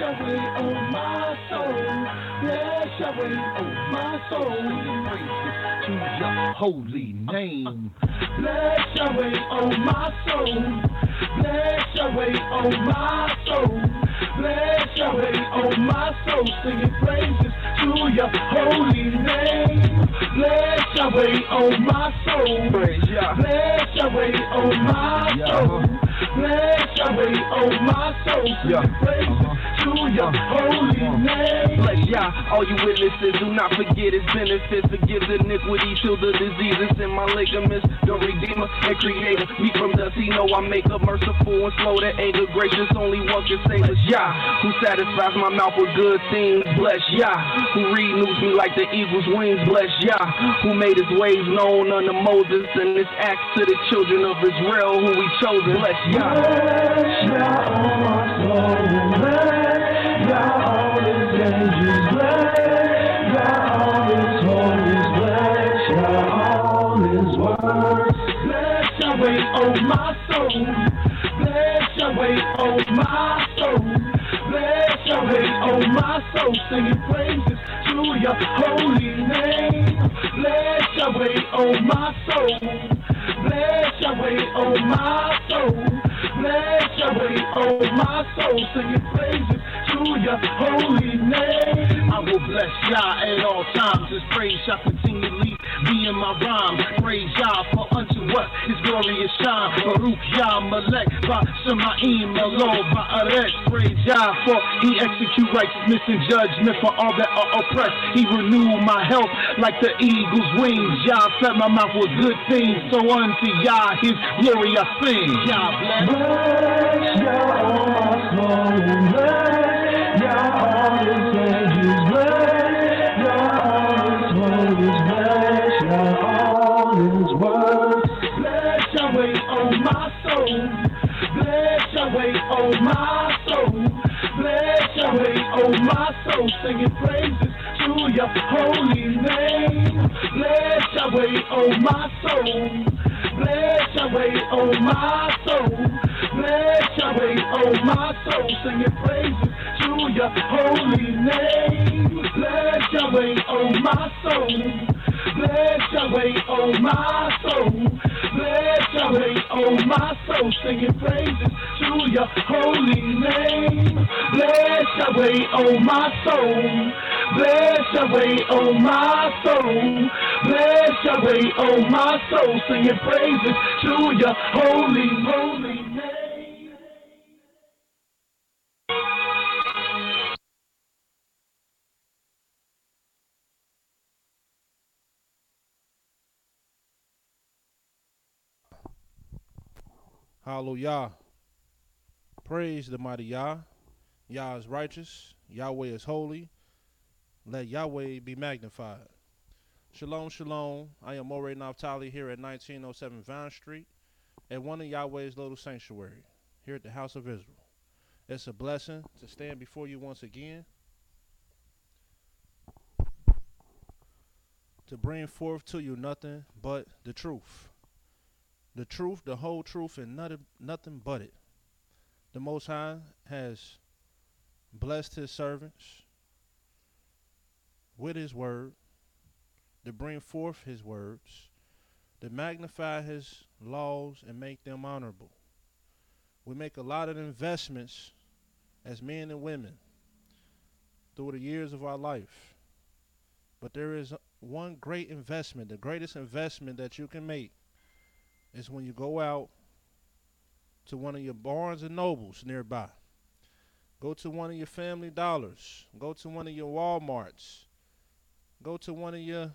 Yahweh, oh my soul. Bless Yahweh, oh my soul. Praises to your holy name. Bless Yahweh, oh my soul. Bless Yahweh, oh my soul. Bless Yahweh, oh my soul. Singing praises to your holy name. Bless Yahweh, oh my soul. Praise Yah. Bless Yahweh, oh my soul. Bless Yahweh, oh my soul. Singing praises to your holy name. Bless Yah, all you witnesses, do not forget his benefits. Forgive the iniquity till the diseases in my ligaments. The Redeemer and Creator, me from dust, he know I make up, merciful and slow to anger, gracious. Only one can save us, Yah, who satisfies my mouth with good things. Bless Yah, who renews me like the eagle's wings. Bless Yah, who made his ways known unto Moses and his acts to the children of Israel, who he chosen. Bless Yah. Bless Yah, oh my soul. Bless Yah, all his angels. Bless Yah, all his homies. Bless Yah, all his words. Bless Yahweh, oh my soul. Bless Yahweh, oh my soul. Bless Yahweh, oh my soul. Singing praises to your holy name. Bless Yahweh, oh my soul. Bless Yahweh, oh my soul. Bless Yahweh, oh my soul. Singing praises to your holy name. I will bless Yah at all times. His praise shall continually be in my rhyme. Praise Yah for unto us his glorious shine. Baruch Yah Malek by Shemaim Elov Ba'aret. Praise Yah for he execute righteousness and judgment for all that are oppressed. He renewed my health like the eagle's wings. Yah fed my mouth with good things. So unto Yah his glory I sing. Yah bless. Bless Yah, oh my soul. Bless Yah, all his angels. Bless Yah, all his homies. Bless Yah, all his words. Bless Yahweh, oh my soul. Bless Yahweh, oh my soul. Bless Yahweh, oh my soul. Singing praises to your holy name. Bless Yahweh, oh my soul. Bless Yahweh, oh my soul. Bless Yahweh, oh my soul. Singing praises to your holy name. Bless Yahweh, oh my soul. Bless Yahweh, oh my soul. Bless Yahweh, oh my soul. Singing praises to your holy name. Bless Yahweh, oh my soul. Bless Yahweh, oh my soul. Bless Yahweh, oh my soul. Singing praises to your holy name. Hallelujah. Praise the mighty Yah. Yah is righteous. Yahweh is holy. Let Yahweh be magnified. Shalom, shalom. I am Mowreh Napthtali here at 1907 Vine Street at one of Yahweh's little sanctuary here at the House of Israel. It's a blessing to stand before you once again to bring forth to you nothing but the truth. The truth, the whole truth, and nothing but it. The Most High has blessed his servants with his word, to bring forth his words, to magnify his laws and make them honorable. We make a lot of investments as men and women through the years of our life. But there is one great investment, the greatest investment that you can make is when you go out to one of your Barnes and Nobles nearby. Go to one of your Family Dollars. Go to one of your Walmarts. Go to one of your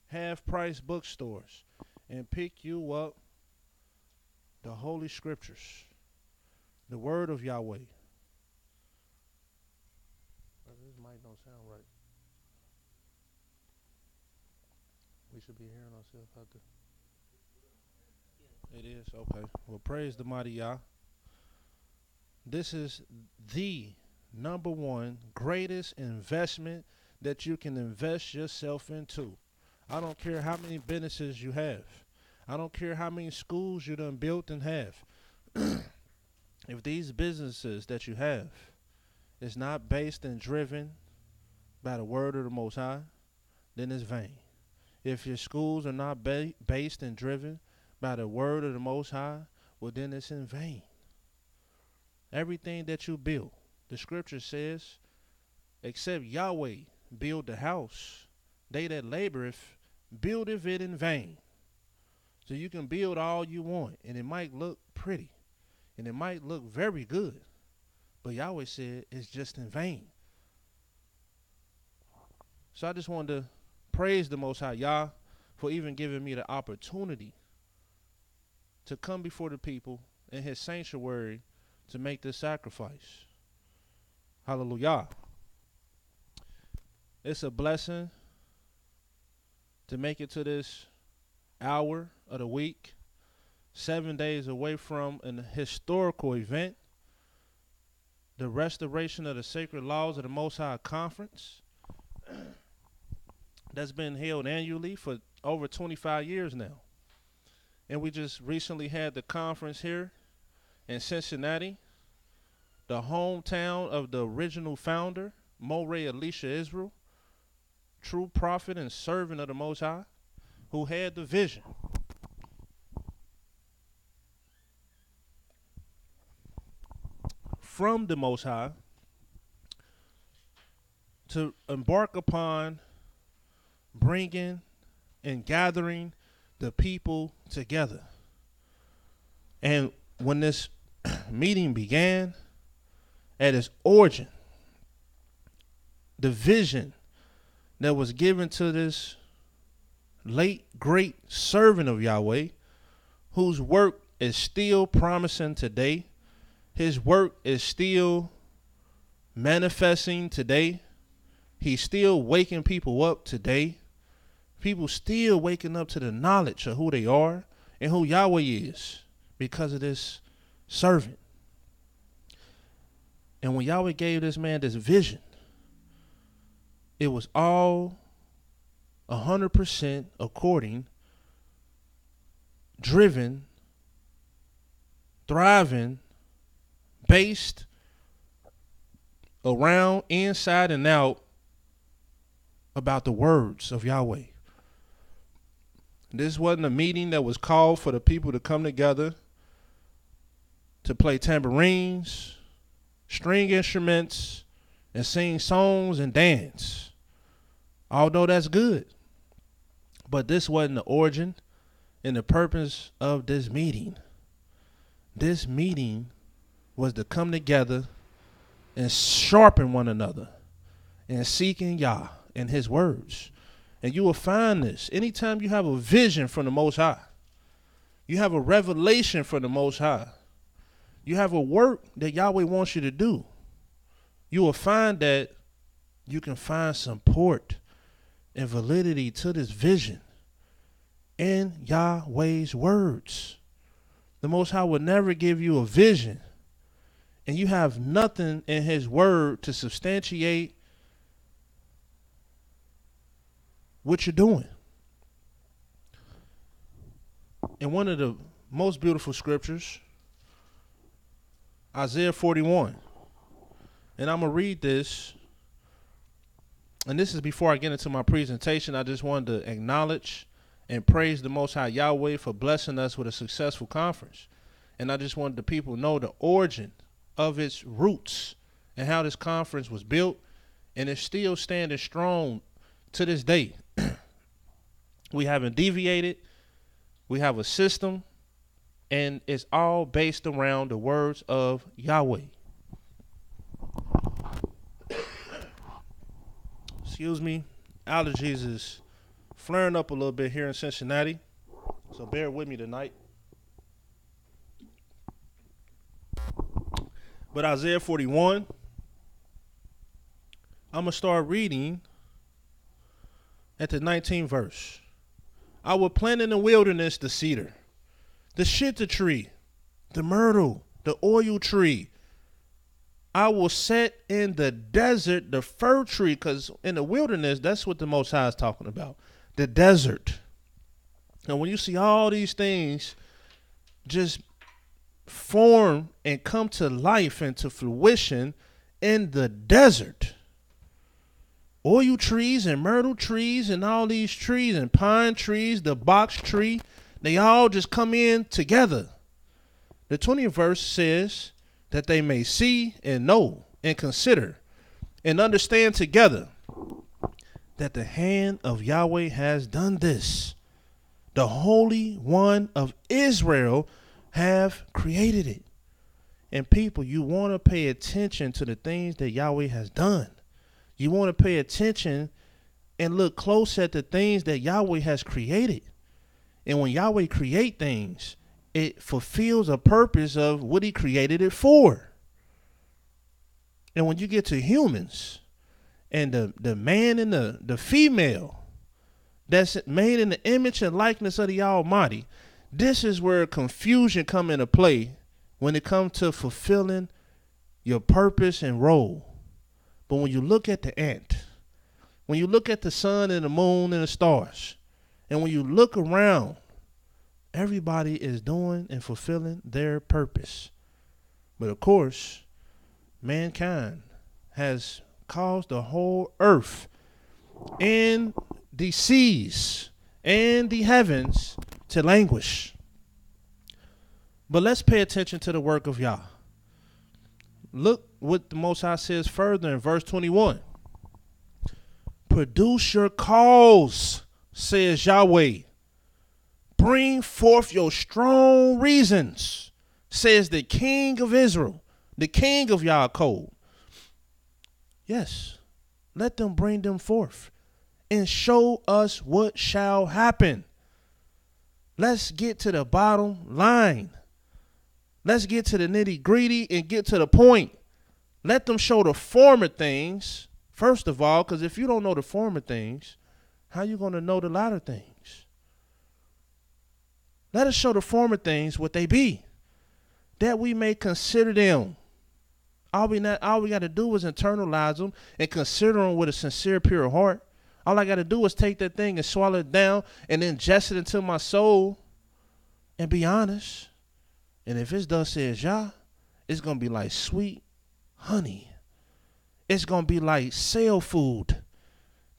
half-price bookstores and pick you up the Holy Scriptures, the Word of Yahweh. This mic don't sound right. We should be hearing ourselves out there. It is? Okay. Well, praise the mighty Yah. This is the number one greatest investment that you can invest yourself into. I don't care how many businesses you have. I don't care how many schools you done built and have. If these businesses that you have is not based and driven by the word of the Most High, then it's vain. If your schools are not based and driven by the word of the Most High, well, then it's in vain. Everything that you build, the scripture says, except Yahweh build the house, they that laboreth buildeth it in vain. So you can build all you want, and it might look pretty, and it might look very good, but Yahweh said it's just in vain. So I just wanted to praise the Most High Yah for even giving me the opportunity to come before the people in his sanctuary to make this sacrifice. Hallelujah. It's a blessing to make it to this hour of the week, 7 days away from an historical event, the restoration of the sacred laws of the Most High Conference that's been held annually for over 25 years now. And we just recently had the conference here in Cincinnati, the hometown of the original founder, Mowreh IshYAH, true prophet and servant of the Most High, who had the vision from the Most High to embark upon bringing and gathering the people together. And when this meeting began, at its origin, the vision that was given to this late great servant of Yahweh, whose work is still promising today, his work is still manifesting today, he's still waking people up today, people still waking up to the knowledge of who they are and who Yahweh is because of this servant. And when Yahweh gave this man this vision, it was all 100% according, driven, thriving, based around, inside and out about the words of Yahweh. This wasn't a meeting that was called for the people to come together to play tambourines, string instruments, and sing songs and dance. Although that's good. But this wasn't the origin and the purpose of this meeting. This meeting was to come together and sharpen one another and seeking Yah and his words. And you will find this anytime you have a vision from the Most High. You have a revelation from the Most High. You have a work that Yahweh wants you to do. You will find that you can find support and validity to this vision in Yahweh's words. The Most High will never give you a vision and you have nothing in his word to substantiate what you're doing. In one of the most beautiful scriptures, Isaiah 41. And I'm going to read this. And this is before I get into my presentation. I just wanted to acknowledge and praise the Most High Yahweh for blessing us with a successful conference. And I just wanted the people to know the origin of its roots and how this conference was built. And it's still standing strong to this day. We haven't deviated. We have a system. And it's all based around the words of Yahweh. Excuse me. Allergies is flaring up a little bit here in Cincinnati. So bear with me tonight. But Isaiah 41, I'm going to start reading at the 19th verse. I will plant in the wilderness the cedar, the shittah tree, the myrtle, the oil tree. I will set in the desert the fir tree, because in the wilderness, that's what the Most High is talking about, the desert. And when you see all these things just form and come to life and to fruition in the desert. Oil trees and myrtle trees and all these trees and pine trees, the box tree, they all just come in together. The 20th verse says that they may see and know and consider and understand together that the hand of Yahweh has done this. The Holy One of Israel have created it. And people, you want to pay attention to the things that Yahweh has done. You want to pay attention and look close at the things that Yahweh has created. And when Yahweh create things, it fulfills a purpose of what he created it for. And when you get to humans and the man and the female that's made in the image and likeness of the Almighty, this is where confusion come into play when it comes to fulfilling your purpose and role. But when you look at the ant, when you look at the sun and the moon and the stars, and when you look around, everybody is doing and fulfilling their purpose. But of course, mankind has caused the whole earth and the seas and the heavens to languish. But let's pay attention to the work of Yah. Look what the Most High says further in verse 21. Produce your cause, says Yahweh. Bring forth your strong reasons, says the King of Israel, the King of Yaakov. Yes, let them bring them forth and show us what shall happen. Let's get to the bottom line. Let's get to the nitty gritty and get to the point. Let them show the former things, first of all, because if you don't know the former things, how you going to know the latter things? Let us show the former things what they be, that we may consider them. All we got to do is internalize them and consider them with a sincere, pure heart. All I got to do is take that thing and swallow it down and ingest it into my soul and be honest. And if it's thus says Yah, it's going to be like sweet honey. It's going to be like sail food.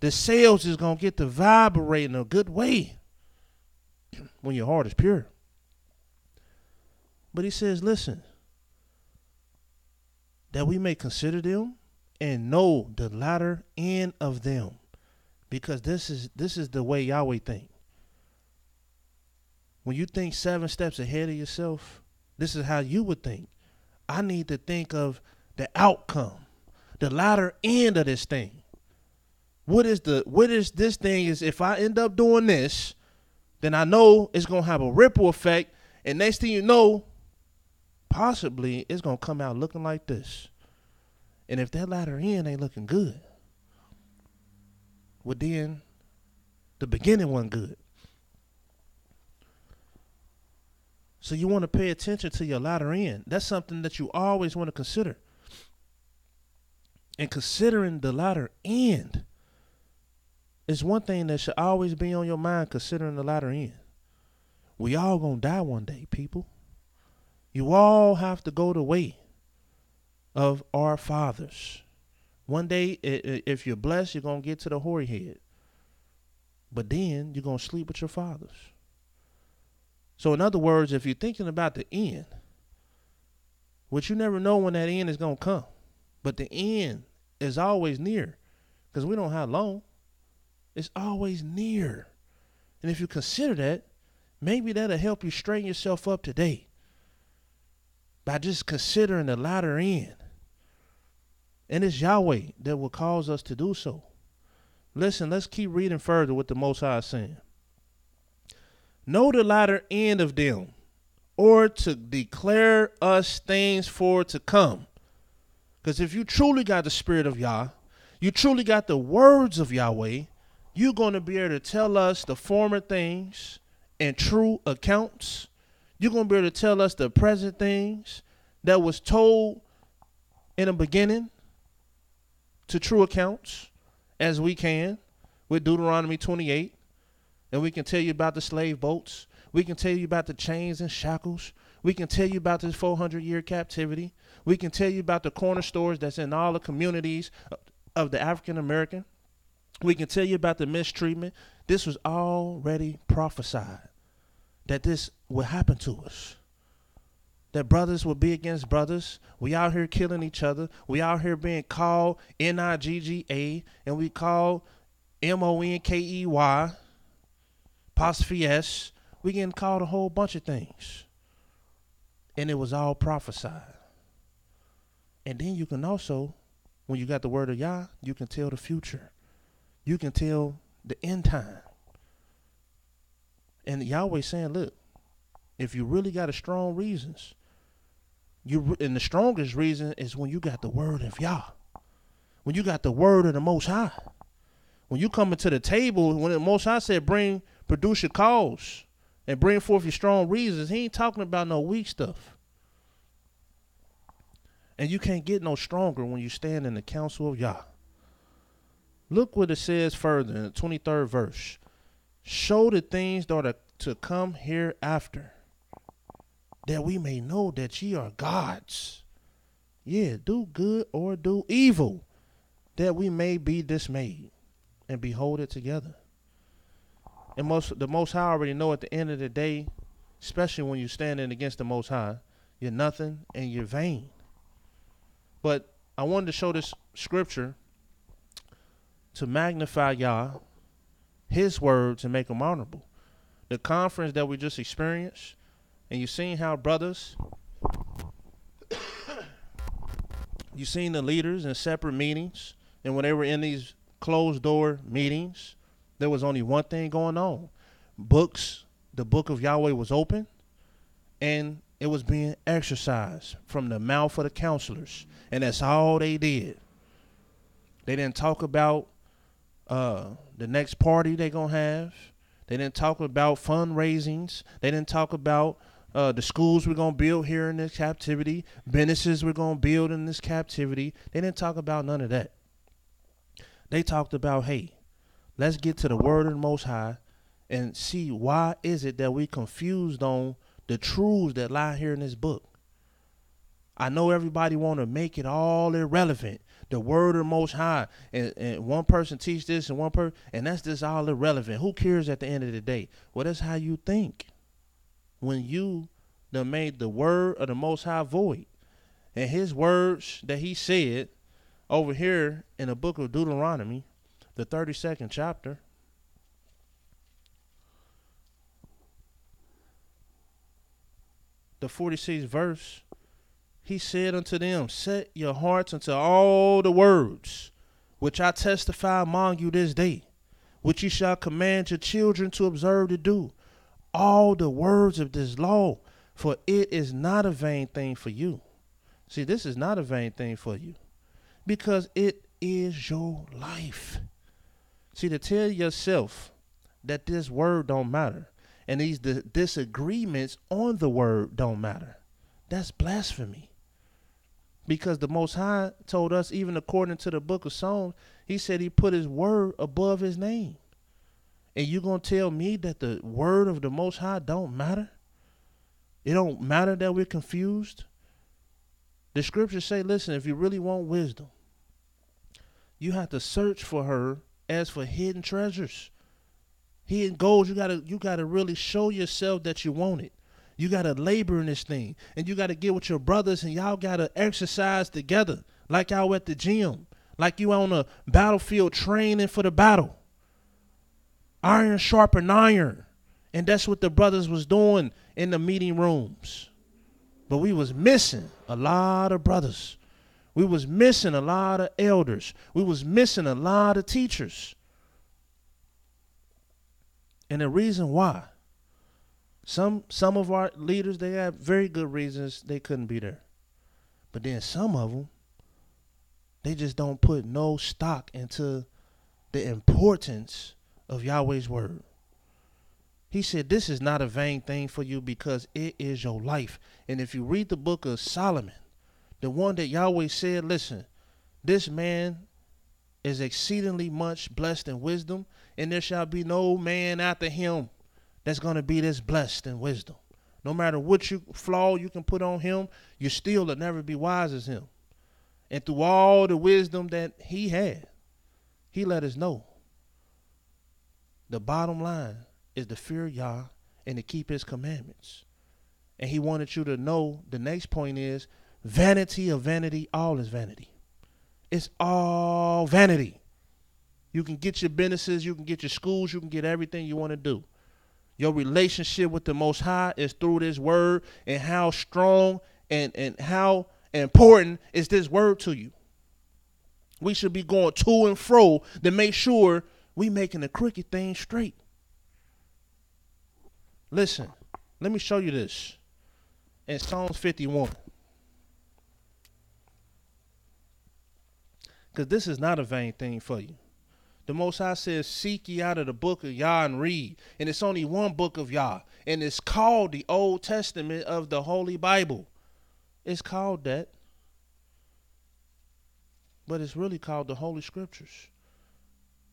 The sails is going to get to vibrate in a good way when your heart is pure. But he says, listen, that we may consider them and know the latter end of them. Because this is the way Yahweh think. When you think 7 steps ahead of yourself, this is how you would think. I need to think of the outcome, the latter end of this thing. What is this thing is if I end up doing this, then I know it's going to have a ripple effect. And next thing you know, possibly it's going to come out looking like this. And if that latter end ain't looking good, well then the beginning wasn't good. So you want to pay attention to your latter end. That's something that you always want to consider. And considering the latter end is one thing that should always be on your mind, considering the latter end. We all gonna die one day, people. You all have to go the way of our fathers. One day, if you're blessed, you're going to get to the hoary head. But then you're going to sleep with your fathers. So in other words, if you're thinking about the end, which you never know when that end is going to come, but the end is always near because we don't have long. It's always near. And if you consider that, maybe that'll help you straighten yourself up today by just considering the latter end. And it's Yahweh that will cause us to do so. Listen, let's keep reading further what the Most High is saying. Know the latter end of them, or to declare us things for to come. Because if you truly got the spirit of Yah, you truly got the words of Yahweh, you're going to be able to tell us the former things and true accounts. You're going to be able to tell us the present things that was told in the beginning to true accounts as we can with Deuteronomy 28. And we can tell you about the slave boats. We can tell you about the chains and shackles. We can tell you about this 400-year captivity. We can tell you about the corner stores that's in all the communities of the African American. We can tell you about the mistreatment. This was already prophesied that this would happen to us. That brothers will be against brothers. We out here killing each other. We out here being called N-I-G-G-A, and we call M-O-N-K-E-Y, apostrophe S. We getting called a whole bunch of things. And it was all prophesied. And then you can also, when you got the word of Yah, you can tell the future. You can tell the end time. And Yahweh saying, look, if you really got a strong reasons, and the strongest reason is when you got the word of Yah. When you got the word of the Most High. When you come into the table, when the Most High said, produce your cause and bring forth your strong reasons, he ain't talking about no weak stuff. And you can't get no stronger when you stand in the counsel of Yah. Look what it says further in the 23rd verse. Show the things that are to come hereafter, that we may know that ye are gods. Yeah, do good or do evil, that we may be dismayed and behold it together. And the Most High already know at the end of the day, especially when you're standing against the Most High, you're nothing and you're vain. But I wanted to show this scripture to magnify Yah, his words, and make them honorable. The conference that we just experienced, and you've seen how brothers, you've seen the leaders in separate meetings, and when they were in these closed door meetings, there was only one thing going on. The book of Yahweh was open, and it was being exercised from the mouth of the counselors, and that's all they did. They didn't talk about the next party they're going to have. They didn't talk about fundraisings. They didn't talk about the schools we're going to build here in this captivity, businesses we're going to build in this captivity. They didn't talk about none of that. They talked about, hey, let's get to the word of the Most High and see why is it that we confused on the truths that lie here in this book. I know everybody want to make it all irrelevant. The word of the Most High, and one person teach this and one person, and that's just all irrelevant. Who cares at the end of the day? Well, that's how you think when you done made the word of the Most High void. And his words that he said over here in the book of Deuteronomy, the 32nd chapter, the 46th verse, he said unto them, set your hearts unto all the words which I testify among you this day, which ye shall command your children to observe to do, all the words of this law, for it is not a vain thing for you. See, this is not a vain thing for you, because it is your life. See, to tell yourself that this word don't matter, and these disagreements on the word don't matter, that's blasphemy. Because the Most High told us, even according to the book of Psalms, he said he put his word above his name. And you going to tell me that the word of the Most High don't matter? It don't matter that we're confused? The scriptures say, listen, if you really want wisdom, you have to search for her as for hidden treasures. Hidden gold, you gotta really show yourself that you want it. You got to labor in this thing, and you got to get with your brothers, and y'all got to exercise together like y'all at the gym, like you on a battlefield training for the battle. Iron sharpen iron, and that's what the brothers was doing in the meeting rooms. But we was missing a lot of brothers. We was missing a lot of elders. We was missing a lot of teachers. And the reason why, Some of our leaders, they have very good reasons they couldn't be there. But then some of them, they just don't put no stock into the importance of Yahweh's word. He said, this is not a vain thing for you because it is your life. And if you read the book of Solomon, the one that Yahweh said, listen, this man is exceedingly much blessed in wisdom, and there shall be no man after him that's going to be this blessed in wisdom. No matter what flaw you can put on him, you still will never be wise as him. And through all the wisdom that he had, he let us know the bottom line is to fear Yah and to keep his commandments. And he wanted you to know the next point is vanity of vanity, all is vanity. It's all vanity. You can get your businesses, you can get your schools, you can get everything you want to do. Your relationship with the Most High is through this word, and how strong and how important is this word to you. We should be going to and fro to make sure we making the crooked thing straight. Listen, let me show you this in Psalms 51. Because this is not a vain thing for you. The Most High says, seek ye out of the book of Yah and read. And it's only one book of Yah. And it's called the Old Testament of the Holy Bible. It's called that. But it's really called the Holy Scriptures.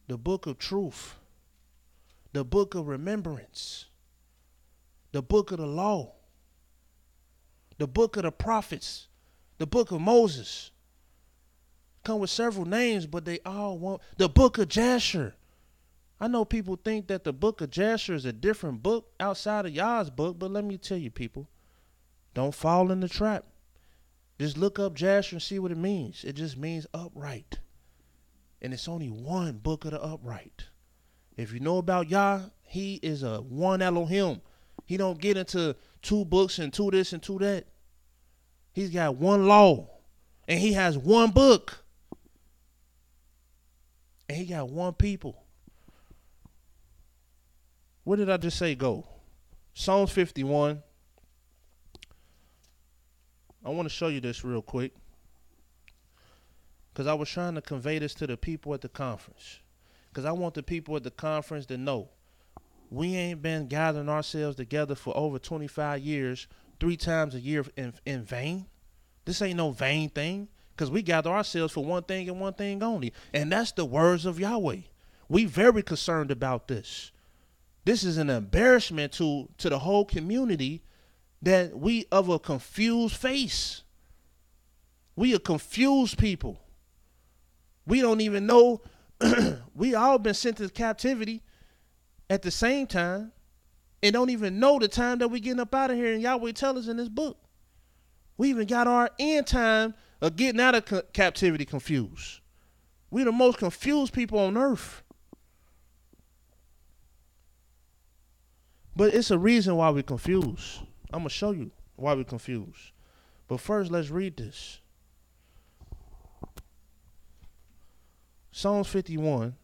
The book of truth. The book of remembrance. The book of the law. The book of the prophets. The book of Moses. Come with several names, but they all want the book of Jasher. I know people think that the book of Jasher is a different book outside of Yah's book, but let me tell you, people, don't fall in the trap. Just look up Jasher and see what it means. It just means upright. And it's only one book of the upright. If you know about Yah, he is a one Elohim. He don't get into two books and two this and two that. He's got one law, and he has one book. And he got one people. Where did I just say go? Psalms 51. I want to show you this real quick, because I was trying to convey this to the people at the conference. Because I want the people at the conference to know we ain't been gathering ourselves together for over 25 years, 3 times a year in vain. This ain't no vain thing. Because we gather ourselves for one thing and one thing only. And that's the words of Yahweh. We very concerned about this. This is an embarrassment to the whole community that we of a confused face. We are confused people. We don't even know. We all been sent to captivity at the same time and don't even know the time that we getting up out of here. And Yahweh tell us in this book. We even got our end time of getting out of captivity confused. We're the most confused people on earth. But it's a reason why we're confused. I'm going to show you why we're confused. But first, let's read this. Psalms 51.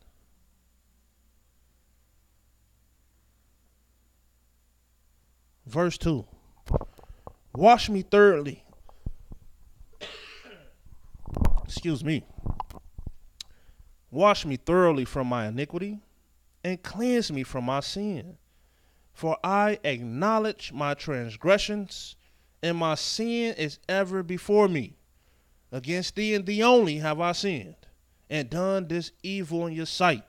Verse 2. Wash me thoroughly. Excuse me. Wash me thoroughly from my iniquity and cleanse me from my sin. For I acknowledge my transgressions, and my sin is ever before me. Against thee and thee only have I sinned, and done this evil in your sight,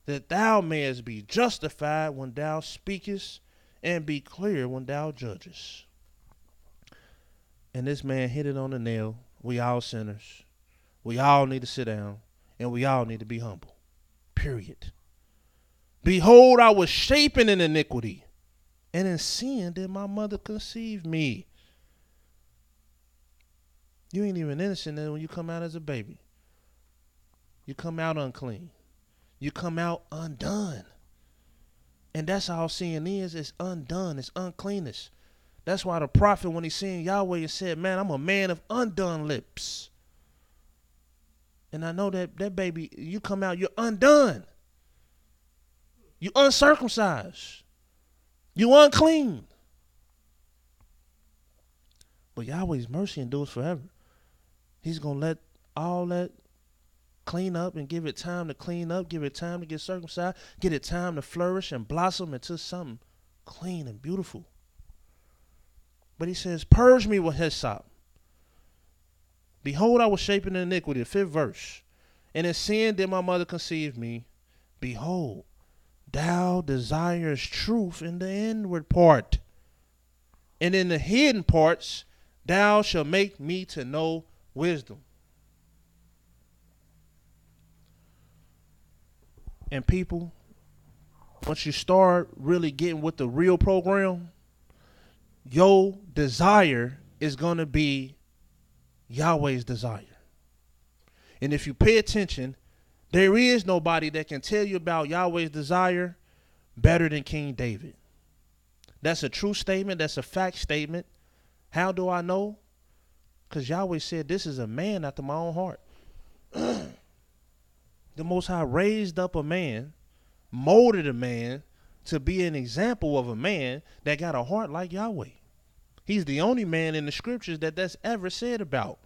that thou mayest be justified when thou speakest, and be clear when thou judgest. And this man hit it on the nail. We all sinners. We all need to sit down, and we all need to be humble. Period. Behold, I was shapen in iniquity, and in sin did my mother conceive me. You ain't even innocent when you come out as a baby. You come out unclean. You come out undone. And that's all sin is. It's undone. It's uncleanness. That's why the prophet, when he seen Yahweh, and said, man, I'm a man of undone lips. And I know that baby, you come out, you're undone. You uncircumcised. You unclean. But Yahweh's mercy endures forever. He's going to let all that clean up and give it time to clean up, give it time to get circumcised, get it time to flourish and blossom into something clean and beautiful. But he says, purge me with hyssop. Behold, I was shapen in iniquity, the 5th verse. And in sin did my mother conceive me. Behold, thou desirest truth in the inward part. And in the hidden parts, thou shalt make me to know wisdom. And people, once you start really getting with the real program, your desire is going to be Yahweh's desire. And if you pay attention, there is nobody that can tell you about Yahweh's desire better than King David. That's a true statement. That's a fact statement. How do I know? Because Yahweh said, this is a man after my own heart. The Most High raised up a man, molded a man to be an example of a man that got a heart like Yahweh. He's the only man in the scriptures that's ever said about.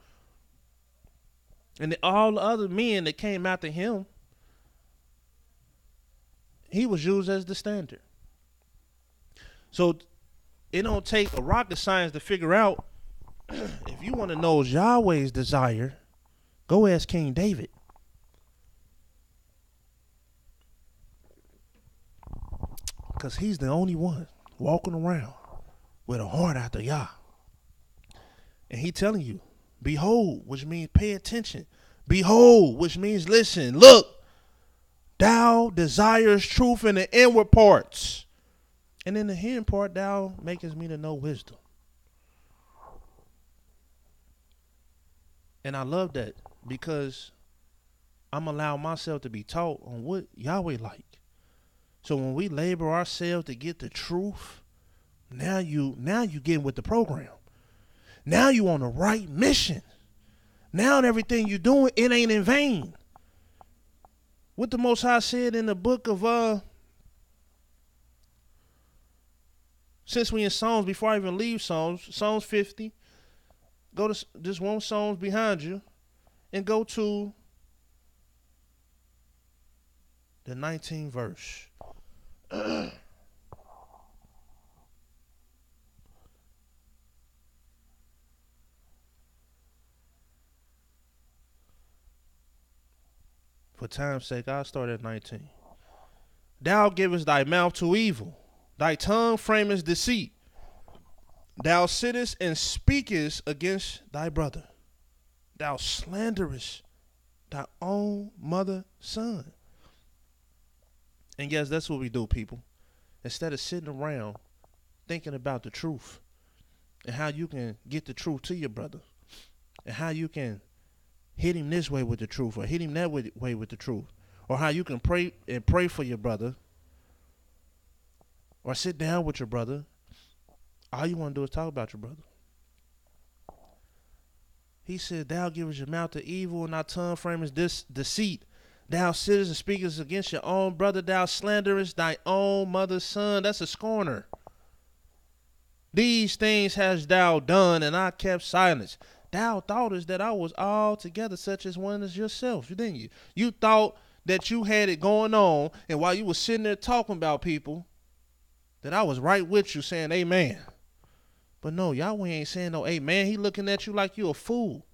And all the other men that came after him, he was used as the standard. So it don't take a rocket science to figure out. If you want to know Yahweh's desire, go ask King David. Because he's the only one walking around with a heart after Yah. And he telling you, behold, which means pay attention. Behold, which means listen. Look, thou desires truth in the inward parts. And in the hidden part, thou makest me to know wisdom. And I love that because I'm allowing myself to be taught on what Yahweh like. So when we labor ourselves to get the truth, now you getting with the program. Now you on the right mission. Now everything you're doing, it ain't in vain. What the Most High said in the book of since we in Psalms, before I even leave Psalms 50, go to just one Psalms behind you and go to the 19th verse. For time's sake, I'll start at 19. Thou givest thy mouth to evil, thy tongue framest deceit. Thou sittest and speakest against thy brother. Thou slanderest thy own mother's son. And yes, that's what we do, people. Instead of sitting around thinking about the truth and how you can get the truth to your brother and how you can hit him this way with the truth or hit him that way with the truth, or how you can pray for your brother or sit down with your brother, all you want to do is talk about your brother. He said, thou givest your mouth to evil and thy tongue framest this deceit. Thou sittest and speakest against your own brother. Thou slanderest thy own mother's son. That's a scorner. These things hast thou done, and I kept silence. Thou thoughtest that I was altogether such as one as yourself, didn't you? You thought that you had it going on, and while you were sitting there talking about people, that I was right with you saying amen. But no, Yahweh ain't saying no amen. He looking at you like you a fool.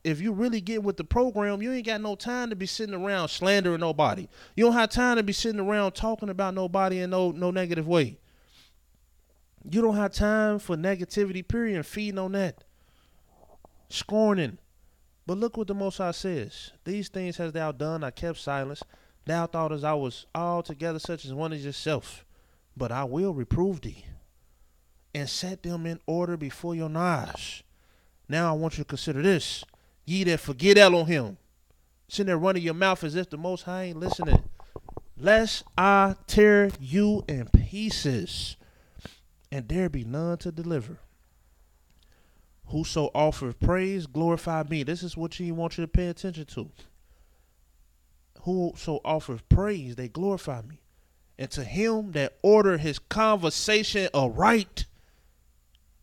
If you really get with the program, you ain't got no time to be sitting around slandering nobody. You don't have time to be sitting around talking about nobody in no negative way. You don't have time for negativity, period, and feeding on that. Scorning. But look what the Most High says. These things hast thou done, I kept silence. Thou thought as I was altogether such as one as yourself. But I will reprove thee and set them in order before your eyes. Now I want you to consider this. Ye that forget Elohim, sitting there running your mouth as if the Most High ain't listening. Lest I tear you in pieces, and there be none to deliver. Whoso offereth praise, glorify me. This is what he wants you to pay attention to. Whoso offereth praise, they glorify me. And to him that order his conversation aright,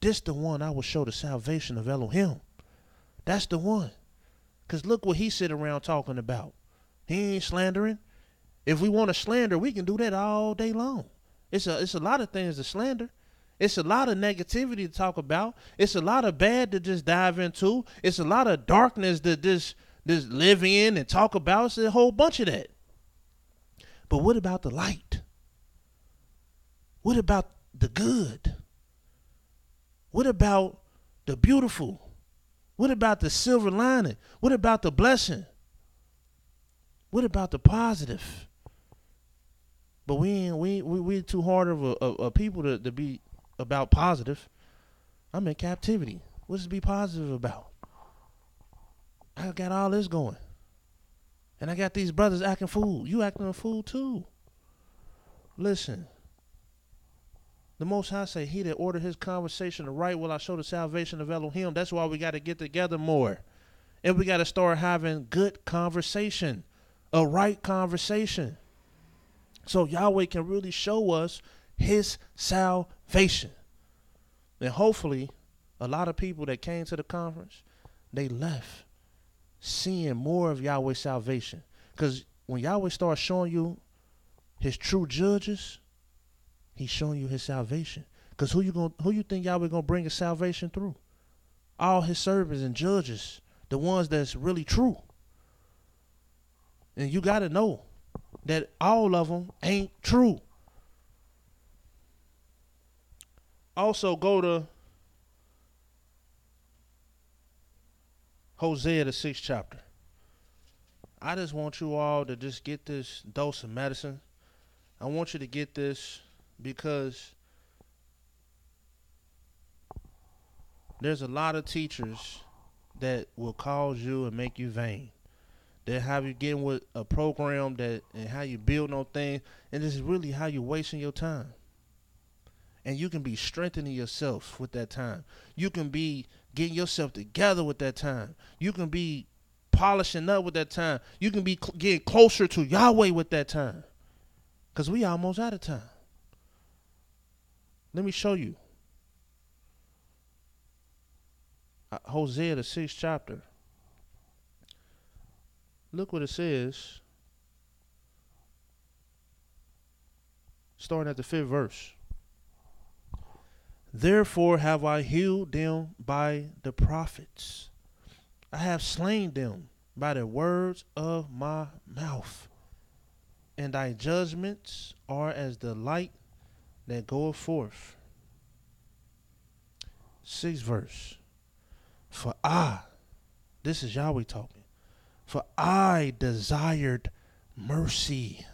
this the one I will show the salvation of Elohim. That's the one. Because look what he sit around talking about. He ain't slandering. If we want to slander, we can do that all day long. It's a lot of things to slander. It's a lot of negativity to talk about. It's a lot of bad to just dive into. It's a lot of darkness to just live in and talk about. It's a whole bunch of that. But what about the light? What about the good? What about the beautiful? What about the silver lining? What about the blessing? What about the positive? But we too hard of a people to be about positive. I'm in captivity. What's to be positive about? I got all this going. And I got these brothers acting fool. You acting a fool too. Listen. The Most High say, he that order his conversation aright will I show the salvation of Elohim. That's why we got to get together more. And we got to start having good conversation. A right conversation. So Yahweh can really show us his salvation. And hopefully, a lot of people that came to the conference, they left seeing more of Yahweh's salvation. Because when Yahweh starts showing you his true judges, he's showing you his salvation. Because who you think Yahweh gonna bring his salvation through? All his servants and judges, the ones that's really true. And you got to know that all of them ain't true. Also, go to Hosea, the 6th chapter. I just want you all to just get this dose of medicine. I want you to get this because there's a lot of teachers that will cause you and make you vain. They have you getting with a program that and how you build on things, and this is really how you're wasting your time. And you can be strengthening yourself with that time. You can be getting yourself together with that time. You can be polishing up with that time. You can be getting closer to Yahweh with that time. Because we almost out of time. Let me show you. Hosea, the 6th chapter. Look what it says. Starting at the 5th verse. Therefore have I healed them by the prophets. I have slain them by the words of my mouth. And thy judgments are as the light that goeth forth. 6th verse. For I, this is Yahweh talking, for I desired mercy.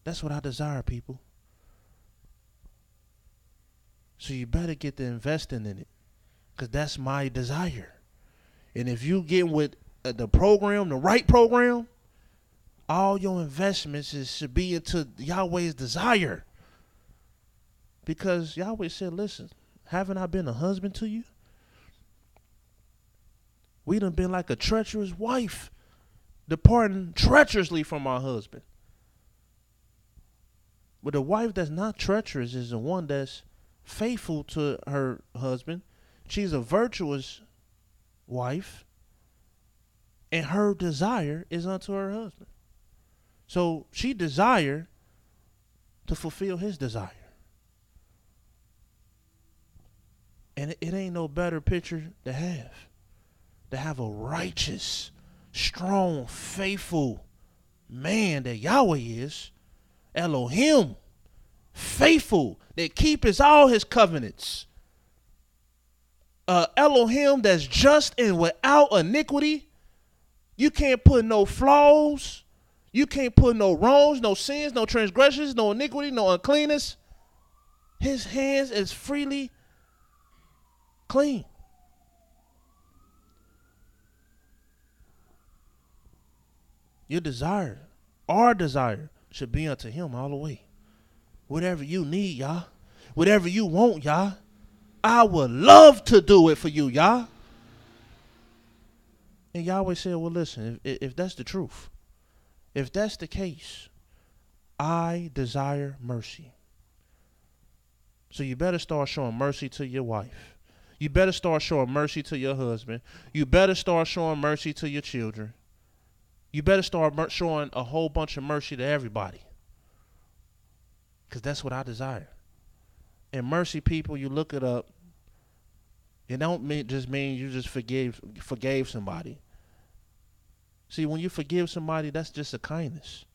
That's what I desire, people. So you better get to investing in it, because that's my desire. And if you get with the program, the right program, all your investments should be into Yahweh's desire. Because Yahweh said, listen, haven't I been a husband to you? We done been like a treacherous wife, departing treacherously from our husband. But the wife that's not treacherous is the one that's faithful to her husband. She's a virtuous wife, and her desire is unto her husband. So she desire to fulfill his desire. And it ain't no better picture to have a righteous, strong, faithful man that Yahweh is, Elohim, faithful, that keeps all his covenants. Elohim that's just and without iniquity. You can't put no flaws. You can't put no wrongs, no sins, no transgressions, no iniquity, no uncleanness. His hands is freely clean. Your desire, our desire, should be unto him all the way. Whatever you need, Yah. Whatever you want, Yah. I would love to do it for you, Yah. And Yahweh said, well, listen, if that's the truth, if that's the case, I desire mercy. So you better start showing mercy to your wife. You better start showing mercy to your husband. You better start showing mercy to your children. You better start showing a whole bunch of mercy to everybody. Because that's what I desire. And mercy, people, you look it up. It don't just mean you just forgave somebody. See, when you forgive somebody, that's just a kindness.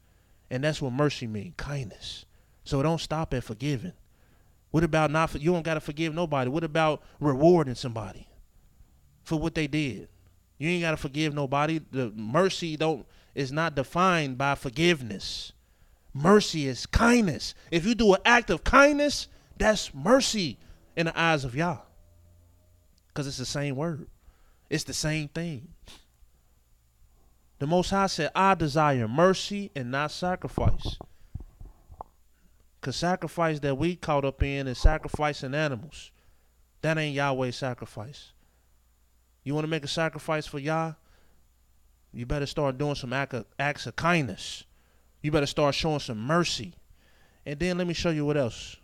And that's what mercy means, kindness. So don't stop at forgiving. What about you don't got to forgive nobody? What about rewarding somebody for what they did? You ain't got to forgive nobody. The mercy is not defined by forgiveness. Mercy is kindness. If you do an act of kindness, that's mercy in the eyes of Yah. Because it's the same word. It's the same thing. The Most High said, I desire mercy and not sacrifice. Because sacrifice that we caught up in is sacrificing animals. That ain't Yahweh's sacrifice. You want to make a sacrifice for Yah? You better start doing some acts of kindness. You better start showing some mercy. And then let me show you what else.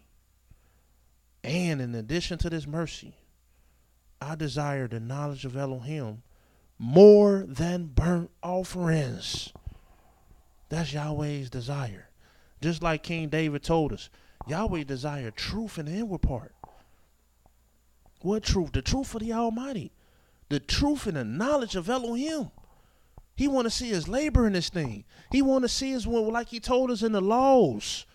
And in addition to this mercy, I desire the knowledge of Elohim more than burnt offerings. That's Yahweh's desire. Just like King David told us, Yahweh desired truth in the inward part. What truth? The truth of the Almighty. The truth and the knowledge of Elohim. He want to see his labor in this thing. He want to see his, like he told us in the laws.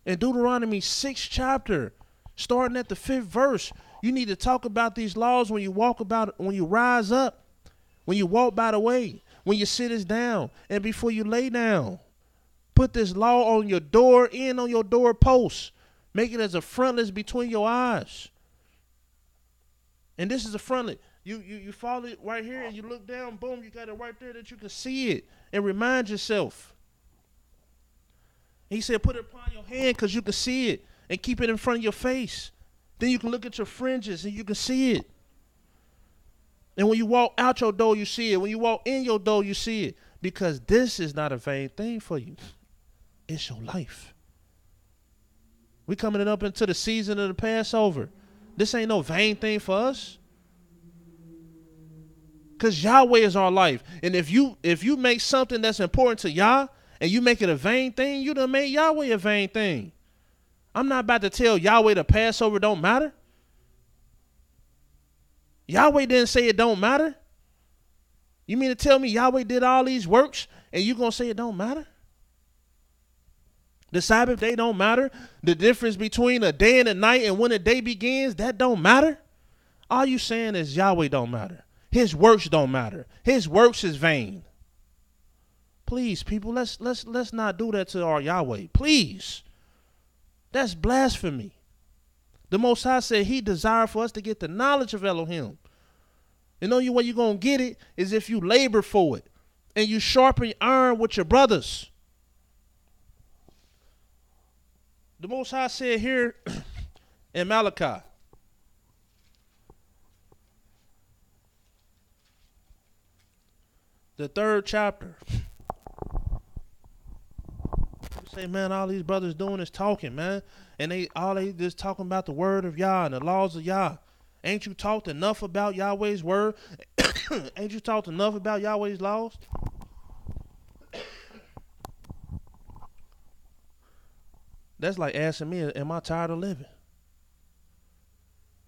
In Deuteronomy 6th chapter, starting at the 5th verse, you need to talk about these laws when you when you rise up, when you walk by the way, when you sit us down, and before you lay down. Put this law on your door and on your doorpost. Make it as a frontlet between your eyes. And this is a frontlet. You follow it right here and you look down, boom, you got it right there that you can see it and remind yourself. He said put it upon your hand because you can see it and keep it in front of your face. Then you can look at your fringes and you can see it. And when you walk out your door, you see it. When you walk in your door, you see it. Because this is not a vain thing for you. It's your life. We coming up into the season of the Passover. This ain't no vain thing for us. Because Yahweh is our life. And if you make something that's important to Yah and you make it a vain thing, you done made Yahweh a vain thing. I'm not about to tell Yahweh the Passover don't matter. Yahweh didn't say it don't matter. You mean to tell me Yahweh did all these works and you going to say it don't matter? The Sabbath day don't matter. The difference between a day and a night and when a day begins, that don't matter. All you saying is Yahweh don't matter. His works don't matter. His works is vain. Please, people, let's not do that to our Yahweh. Please. That's blasphemy. The Most High said he desired for us to get the knowledge of Elohim. And the only way you're going to get it is if you labor for it and you sharpen iron with your brothers. The Most High said here in Malachi, the 3rd chapter. You say, man, all these brothers doing is talking, man. And they just talking about the word of Yah and the laws of Yah. Ain't you talked enough about Yahweh's word? Ain't you talked enough about Yahweh's laws? That's like asking me, am I tired of living?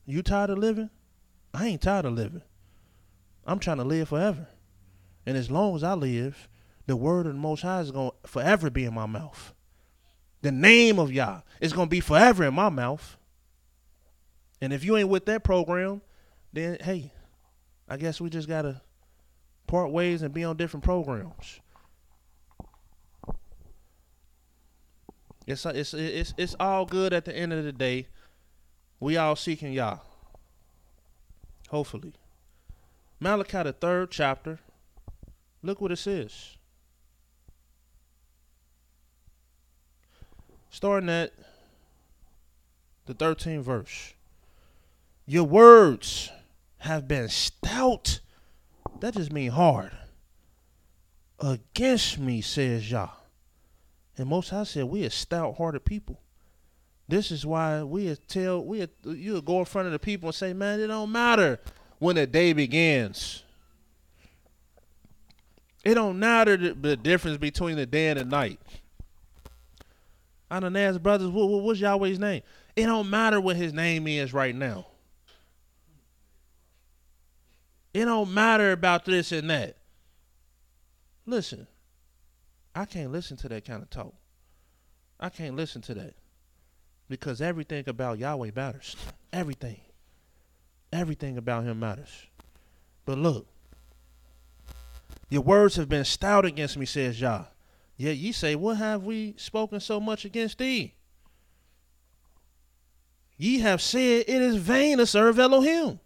You tired of living? I ain't tired of living. I'm trying to live forever. And as long as I live, the word of the Most High is going to forever be in my mouth. The name of Yah is going to be forever in my mouth. And if you ain't with that program, then, hey, I guess we just got to part ways and be on different programs. It's all good at the end of the day. We all seeking Yah. Hopefully. Malachi, the 3rd chapter. Look what it says. Starting at the 13th verse. Your words have been stout. That just means hard. Against me, says Yah. And Most High said we are stout-hearted people. This is why you'll go in front of the people and say, man, it don't matter when the day begins. It don't matter the difference between the day and the night. I done asked brothers, what's Yahweh's name? It don't matter what his name is right now. It don't matter about this and that. Listen, I can't listen to that kind of talk. I can't listen to that. because everything about Yahweh matters. Everything. Everything about him matters. But look, your words have been stout against me, says Yah. Yet ye say, what have we spoken so much against thee? Ye have said it is vain to serve Elohim.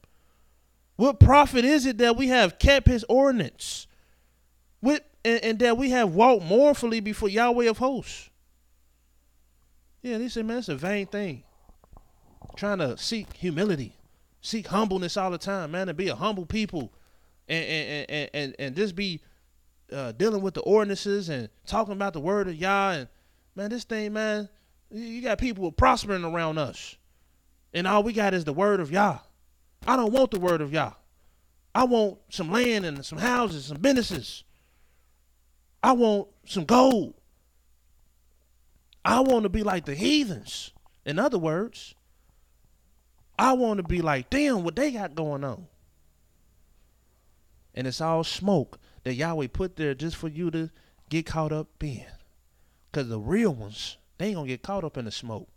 What profit is it that we have kept his ordinance, and that we have walked mournfully before Yahweh of hosts? Yeah, they say, man, it's a vain thing. Trying to seek humility, seek humbleness all the time, man, and be a humble people, and just be dealing with the ordinances and talking about the word of Yah. And man, this thing, man, you got people prospering around us, and all we got is the word of Yah. I don't want the word of Yah. I want some land and some houses, some businesses. I want some gold. I want to be like the heathens. In other words, I want to be like them, what they got going on. And it's all smoke that Yahweh put there just for you to get caught up in. Because the real ones, they ain't going to get caught up in the smoke.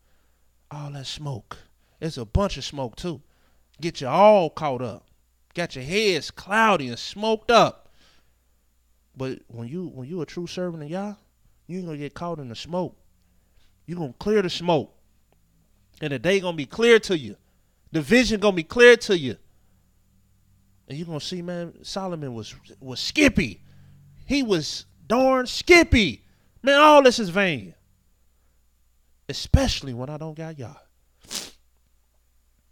All that smoke. It's a bunch of smoke too. Get you all caught up. Got your heads cloudy and smoked up. But when you a true servant of Yah, you ain't going to get caught in the smoke. You're going to clear the smoke. And the day going to be clear to you. The vision going to be clear to you. And you're going to see, man, Solomon was skippy. He was darn skippy. Man, all this is vain. Especially when I don't got Yah.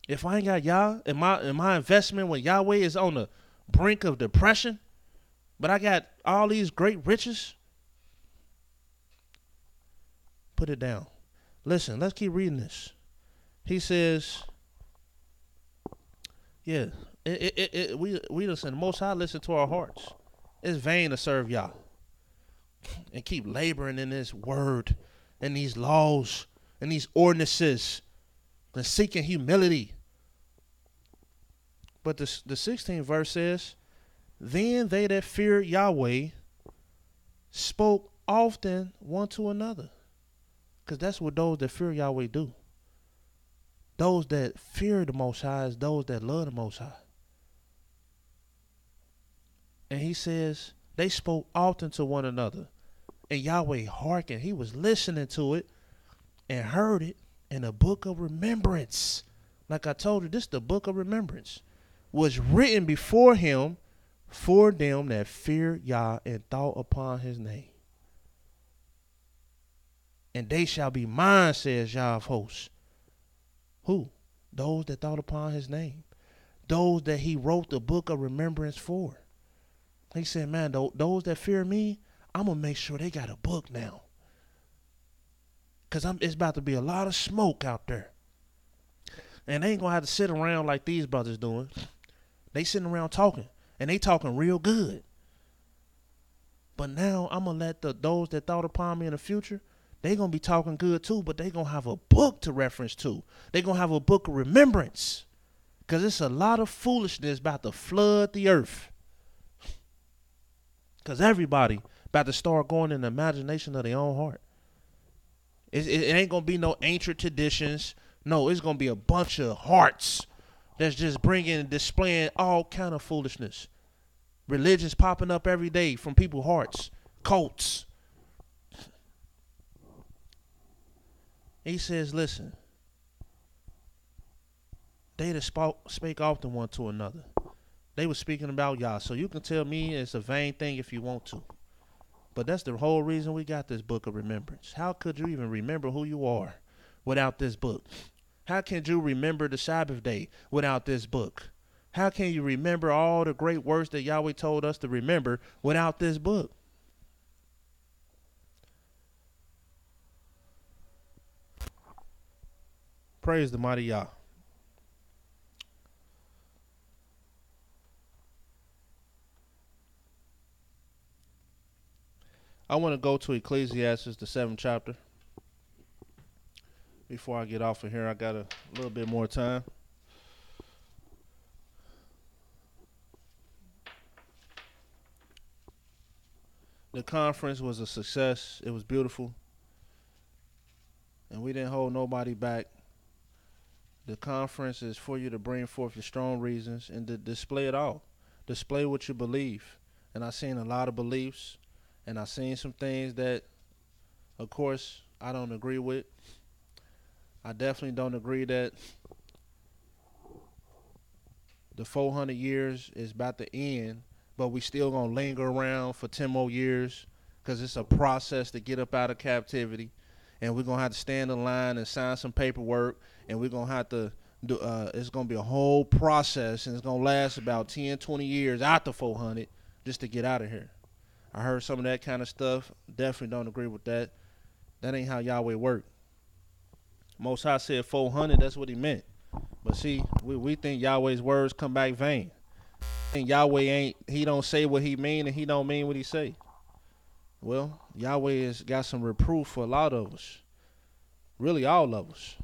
If I ain't got Yah, and my investment with Yahweh is on the brink of depression, but I got all these great riches, put it down. Listen, let's keep reading this. He says, yeah, we listen, the Most High listen to our hearts. It's vain to serve Yah and keep laboring in this word and these laws and these ordinances and seeking humility. But the 16th verse says, then they that fear Yahweh spoke often one to another. Because that's what those that fear Yahweh do. Those that fear the Most High is those that love the Most High. And he says they spoke often to one another. And Yahweh hearkened. He was listening to it and heard it in a book of remembrance. Like I told you, this is the book of remembrance. Was written before him for them that fear Yah and thought upon his name. And they shall be mine, says Yah of hosts. Who? Those that thought upon his name. Those that he wrote the book of remembrance for. He said, man, those that fear me, I'm going to make sure they got a book now. Because it's about to be a lot of smoke out there. And they ain't going to have to sit around like these brothers doing. They sitting around talking. And they talking real good. But now I'm going to let those that thought upon me in the future, they going to be talking good too, but they going to have a book to reference to. They going to have a book of remembrance. Because it's a lot of foolishness about to flood the earth. Because everybody about to start going in the imagination of their own heart. It ain't going to be no ancient traditions. No, it's going to be a bunch of hearts that's just bringing and displaying all kind of foolishness. Religions popping up every day from people's hearts. Cults. He says, listen. They that spake often one to another. They were speaking about Yah. So you can tell me it's a vain thing if you want to. But that's the whole reason we got this book of remembrance. How could you even remember who you are without this book? How can you remember the Sabbath day without this book? How can you remember all the great works that Yahweh told us to remember without this book? Praise the mighty Yah. I want to go to Ecclesiastes, the 7th chapter. Before I get off of here, I got a little bit more time. The conference was a success. It was beautiful. and we didn't hold nobody back. The conference is for you to bring forth your strong reasons and to display it all. Display what you believe. And I seen a lot of beliefs, and I seen some things that, of course, I don't agree with. I definitely don't agree that the 400 years is about to end, but we still gonna linger around for 10 more years because it's a process to get up out of captivity, and we're gonna have to stand in line and sign some paperwork, and we're gonna have to do. It's gonna be a whole process, and it's gonna last about 10, 20 years after 400 just to get out of here. I heard some of that kind of stuff. Definitely don't agree with that. That ain't how Yahweh work. Most High said 400. That's what he meant. But see, we think Yahweh's words come back vain. And Yahweh he don't say what he mean, and he don't mean what he say. Well, Yahweh has got some reproof for a lot of us. Really all of us.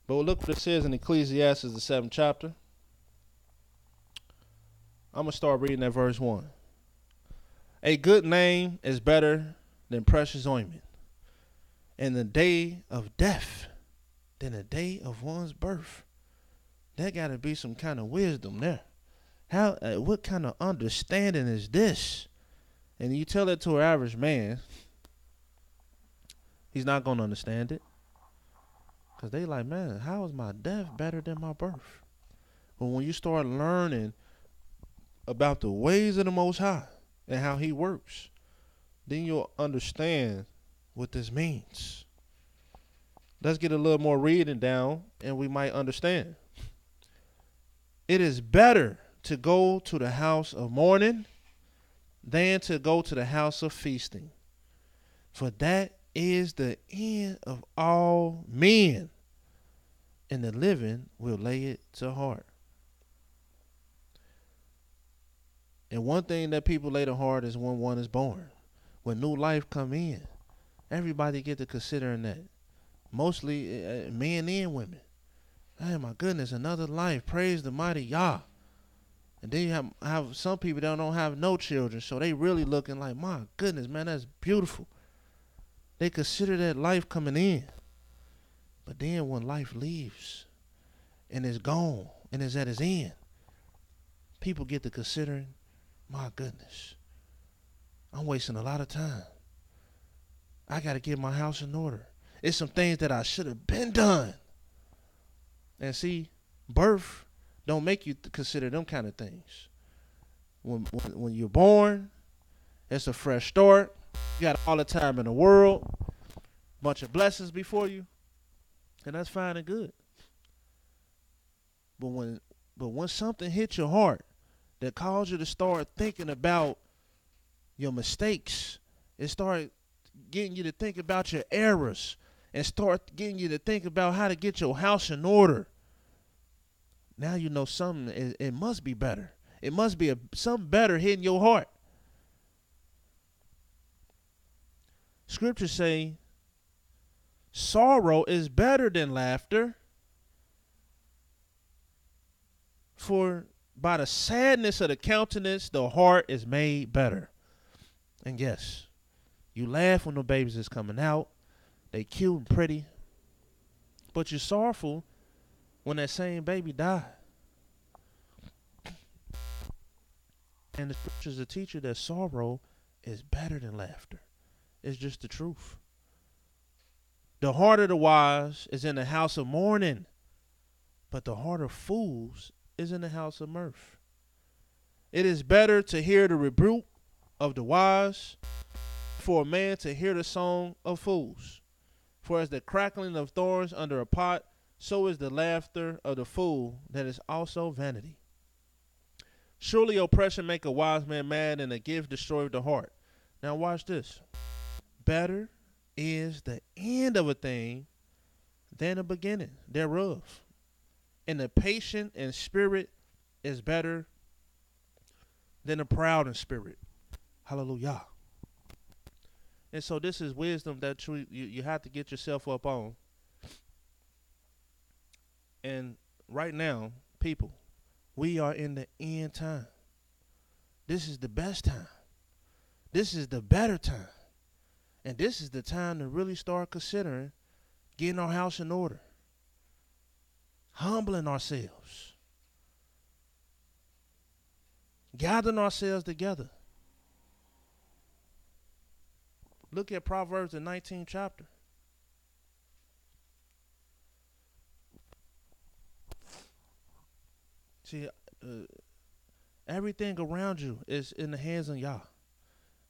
But look what it says in Ecclesiastes, the 7th chapter. I'm going to start reading at verse 1. A good name is better than precious ointment, and the day of death than the day of one's birth. There got to be some kind of wisdom there. What kind of understanding is this? And you tell it to an average man, he's not going to understand it. Because they like, man, how is my death better than my birth? But when you start learning about the ways of the Most High and how he works, then you'll understand what this means. Let's get a little more reading down and we might understand. It is better to go to the house of mourning than to go to the house of feasting. For that is the end of all men, and the living will lay it to heart. And one thing that people lay to heart is when one is born. When new life come in, everybody get to considering that. Mostly men and women. Hey, my goodness, another life. Praise the mighty Yah. And then you have some people that don't have no children, so they really looking like, my goodness, man, that's beautiful. They consider that life coming in. But then when life leaves and is gone and is at its end, people get to considering, my goodness, I'm wasting a lot of time. I got to get my house in order. It's some things that I should have been done. And see, birth don't make you consider them kind of things. When you're born, it's a fresh start. You got all the time in the world, bunch of blessings before you, and that's fine and good. But when something hits your heart that calls you to start thinking about your mistakes, it start getting you to think about your errors, and start getting you to think about how to get your house in order. Now you know something, it must be better. It must be something better hitting your heart. Scriptures say, sorrow is better than laughter, for by the sadness of the countenance, the heart is made better. And yes, you laugh when the babies is coming out. They cute and pretty. But you're sorrowful when that same baby died. And the scriptures teach you that sorrow is better than laughter. It's just the truth. The heart of the wise is in the house of mourning, but the heart of fools is in the house of mirth. It is better to hear the rebuke of the wise for a man to hear the song of fools. For as the crackling of thorns under a pot, so is the laughter of the fool, that is also vanity. Surely oppression make a wise man mad, and a gift destroy the heart. Now watch this. Better is the end of a thing than the beginning thereof. And the patient in spirit is better than the proud in spirit. Hallelujah. And so this is wisdom that you have to get yourself up on. And right now, people, we are in the end time. This is the best time. This is the better time. And this is the time to really start considering getting our house in order, humbling ourselves, gathering ourselves together. Look at Proverbs, the 19th chapter. See, everything around you is in the hands of Yah.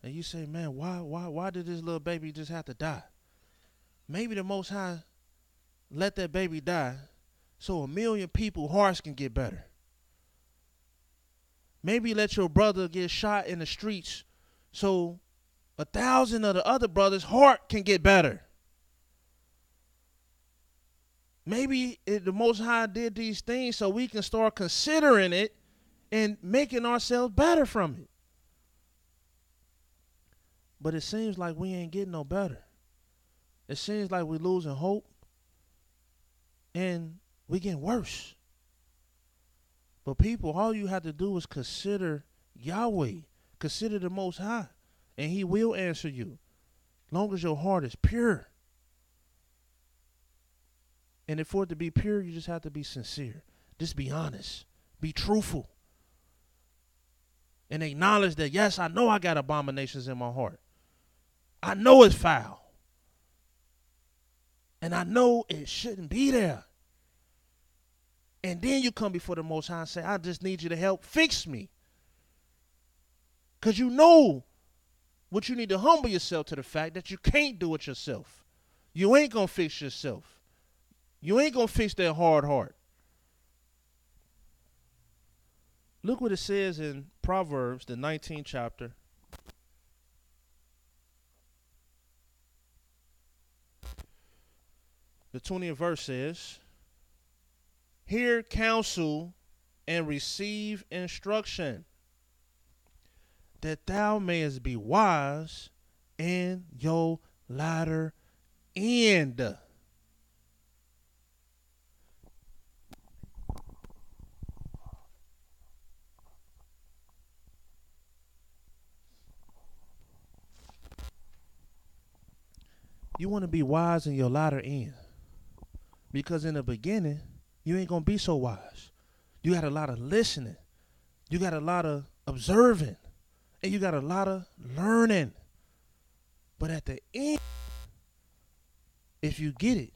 And you say, man, why did this little baby just have to die? Maybe the Most High let that baby die so 1 million people's hearts can get better. Maybe let your brother get shot in the streets so 1,000 of the other brothers' heart can get better. Maybe the Most High did these things so we can start considering it and making ourselves better from it. But it seems like we ain't getting no better. It seems like we're losing hope and we getting worse. But people, all you have to do is consider Yahweh. Consider the Most High. And he will answer you. Long as your heart is pure. And for it to be pure, you just have to be sincere. Just be honest. Be truthful. And acknowledge that, yes, I know I got abominations in my heart. I know it's foul. And I know it shouldn't be there. And then you come before the Most High and say, I just need you to help fix me. Because you know what you need to humble yourself to the fact that you can't do it yourself. You ain't going to fix yourself. You ain't going to fix that hard heart. Look what it says in Proverbs, the 19th chapter. The 20th verse says, hear counsel and receive instruction, that thou mayest be wise in your latter end. You want to be wise in your latter end. Because in the beginning, you ain't going to be so wise. You got a lot of listening. You got a lot of observing. And you got a lot of learning. But at the end, if you get it,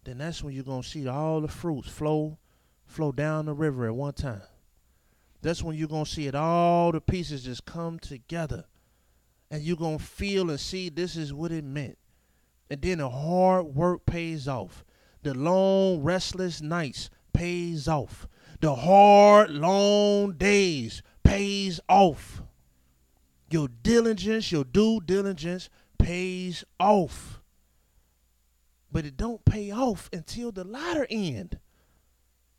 then that's when you're going to see all the fruits flow down the river at one time. That's when you're going to see it, all the pieces just come together. And you're going to feel and see this is what it meant. And then the hard work pays off. The long, restless nights pays off. The hard, long days pays off. Your diligence, your due diligence pays off. But it don't pay off until the latter end.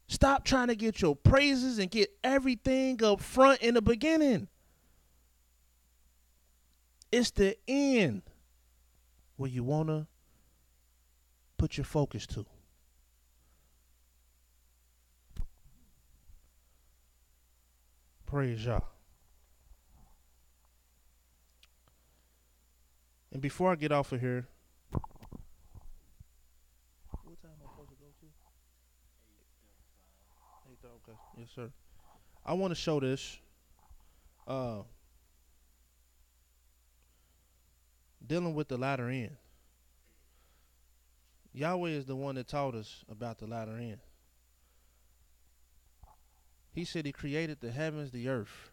Stop trying to get your praises and get everything up front in the beginning. It's the end where you want to put your focus to. Praise Yah. And before I get off of here, what time am I supposed to go to? 8:35. Okay, yes sir. I want to show this. Dealing with the latter end. Yahweh is the one that taught us about the latter end. He said he created the heavens, the earth,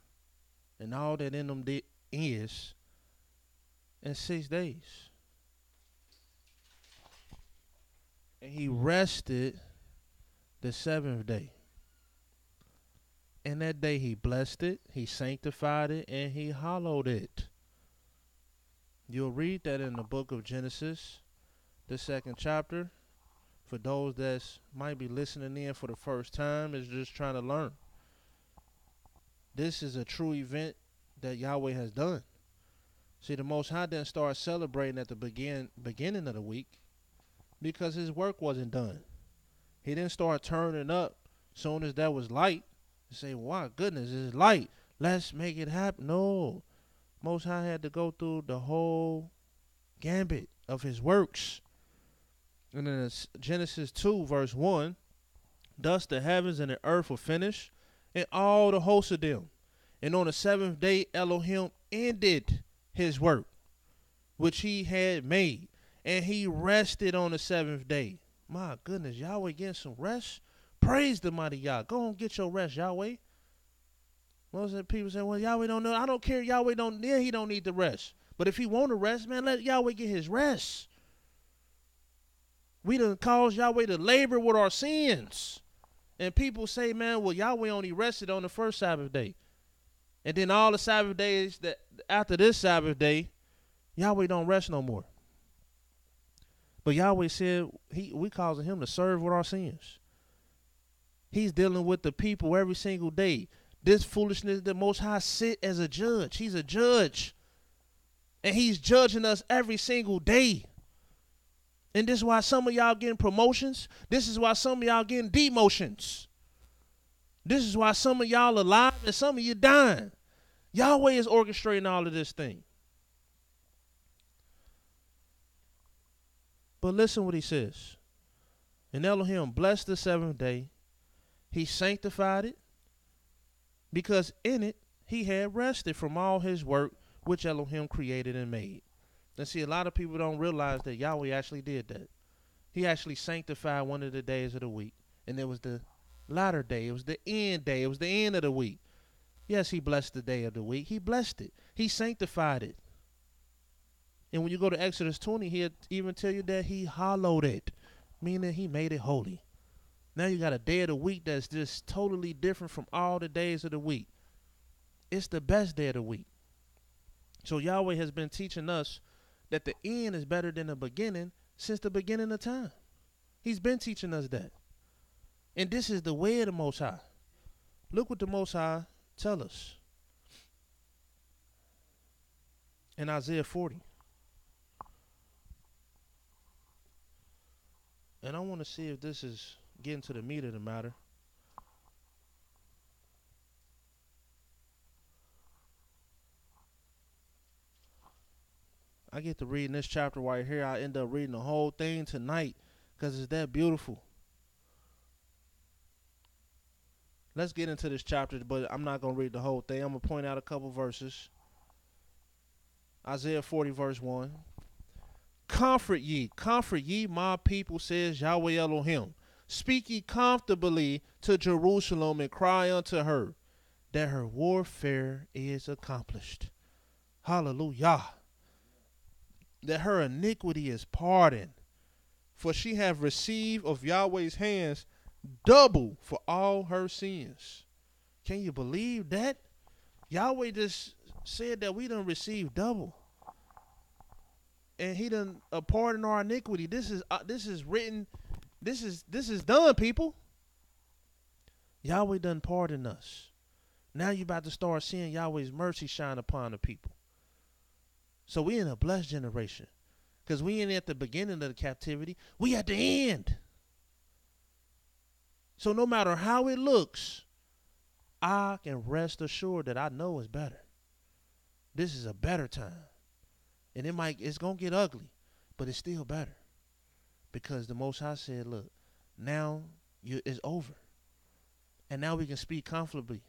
and all that in them is in 6 days. And he rested the 7th day. And that day he blessed it, he sanctified it, and he hallowed it. You'll read that in the book of Genesis, the 2nd chapter. For those that might be listening in for the first time, is just trying to learn. This is a true event that Yahweh has done. See, the Most High didn't start celebrating at the beginning of the week because his work wasn't done. He didn't start turning up soon as that was light and say, wow, goodness, it's light. Let's make it happen. No. Most High had to go through the whole gambit of his works And then it's Genesis 2, verse 1, thus the heavens and the earth were finished, and all the hosts of them. And on the seventh day Elohim ended his work, which he had made, and he rested on the seventh day. My goodness, Yahweh getting some rest? Praise the mighty Yah. Go on, get your rest, Yahweh. Most of the people say, well, Yahweh don't know. I don't care. Yahweh don't, yeah, he don't need the rest. But if he want to rest, man, let Yahweh get his rest. We done caused Yahweh to labor with our sins. And people say, man, well, Yahweh only rested on the first Sabbath day. And then all the Sabbath days that after this Sabbath day, Yahweh don't rest no more. But Yahweh said we causing him to serve with our sins. He's dealing with the people every single day. This foolishness, the Most High sit as a judge. He's a judge. And he's judging us every single day. And this is why some of y'all getting promotions. This is why some of y'all getting demotions. This is why some of y'all alive and some of you dying. Yahweh is orchestrating all of this thing. But listen what he says. And Elohim blessed the seventh day. He sanctified it, because in it he had rested from all his work which Elohim created and made. And see, a lot of people don't realize that Yahweh actually did that. He actually sanctified one of the days of the week. And it was the latter day. It was the end day. It was the end of the week. Yes, he blessed the day of the week. He blessed it. He sanctified it. And when you go to Exodus 20, he'll even tell you that he hallowed it, meaning he made it holy. Now you got a day of the week that's just totally different from all the days of the week. It's the best day of the week. So Yahweh has been teaching us that the end is better than the beginning since the beginning of time. He's been teaching us that. And this is the way of the Most High. Look what the Most High tell us in Isaiah 40. And I want to see if this is getting to the meat of the matter. I get to reading this chapter right here. I end up reading the whole thing tonight because it's that beautiful. Let's get into this chapter, but I'm not going to read the whole thing. I'm going to point out a couple verses. Isaiah 40, verse 1. Comfort ye, my people, says Yahweh Elohim. Speak ye comfortably to Jerusalem and cry unto her that her warfare is accomplished. Hallelujah. That her iniquity is pardoned, for she have received of Yahweh's hands double for all her sins. Can you believe that? Yahweh just said that we done receive double. And he done pardon our iniquity. This is written. This is done, people. Yahweh done pardon us. Now you about to start seeing Yahweh's mercy shine upon the people. So we in a blessed generation. Because we ain't at the beginning of the captivity. We at the end. So no matter how it looks, I can rest assured that I know it's better. This is a better time. And it's going to get ugly, but it's still better. Because the Most High said, look, now it's over. And now we can speak comfortably.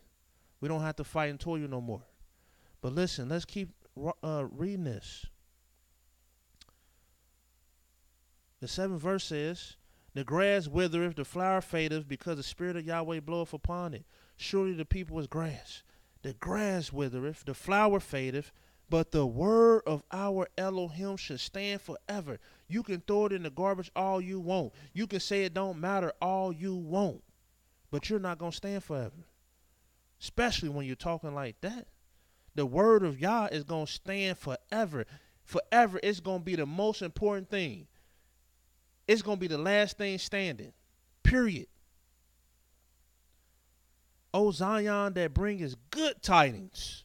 We don't have to fight and toil no more. But listen, let's keep reading this. The 7th verse says, the grass withereth, the flower fadeth, because the spirit of Yahweh bloweth upon it. Surely the people is grass. The grass withereth, the flower fadeth, but the word of our Elohim should stand forever. You can throw it in the garbage all you want. You can say it don't matter all you want. But you're not going to stand forever. Especially when you're talking like that. The word of Yah is going to stand forever. Forever, it's going to be the most important thing. It's going to be the last thing standing. Period. O Zion that bringeth good tidings.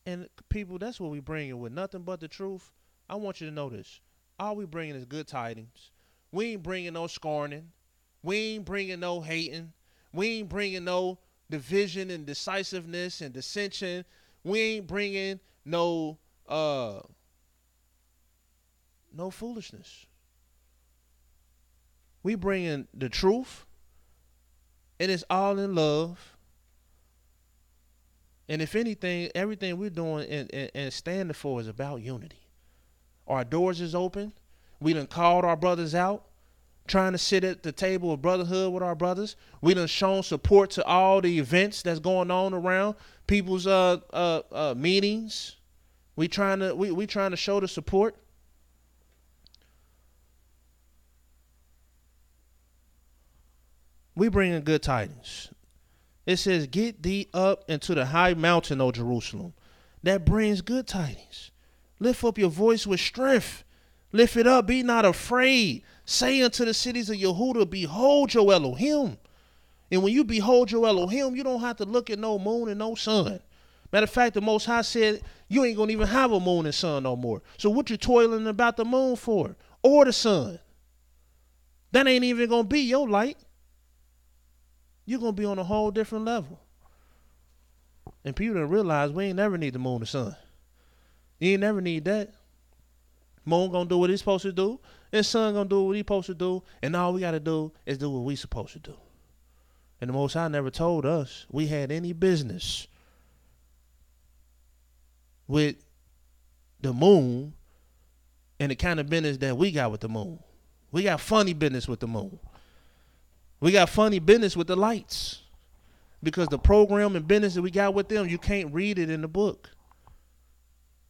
And people, that's what we bringing with nothing but the truth. I want you to know this. All we bringing is good tidings. We ain't bringing no scorning. We ain't bringing no hating. We ain't bringing no division and decisiveness and dissension. We ain't bringing no foolishness. We bring in the truth, and it's all in love. And if anything, everything we're doing and standing for is about unity. Our doors is open. We done called our brothers out, trying to sit at the table of brotherhood with our brothers. We done shown support to all the events that's going on around people's meetings. We trying to show the support. We bringing good tidings. It says, "Get thee up into the high mountain, O Jerusalem." That brings good tidings. Lift up your voice with strength. Lift it up. Be not afraid. Say unto the cities of Yehuda, "Behold your Elohim." And when you behold your Elohim, you don't have to look at no moon and no sun. Matter of fact, the Most High said you ain't going to even have a moon and sun no more. So what you toiling about the moon for? Or the sun? That ain't even going to be your light. You're going to be on a whole different level. And people don't realize we ain't never need the moon and sun. You ain't never need that. Moon going to do what he's supposed to do. And sun going to do what he's supposed to do. And all we got to do is do what we supposed to do. And the Most High never told us we had any business with the moon and the kind of business that we got with the moon. We got funny business with the moon. We got funny business with the lights. Because the program and business that we got with them, you can't read it in the book.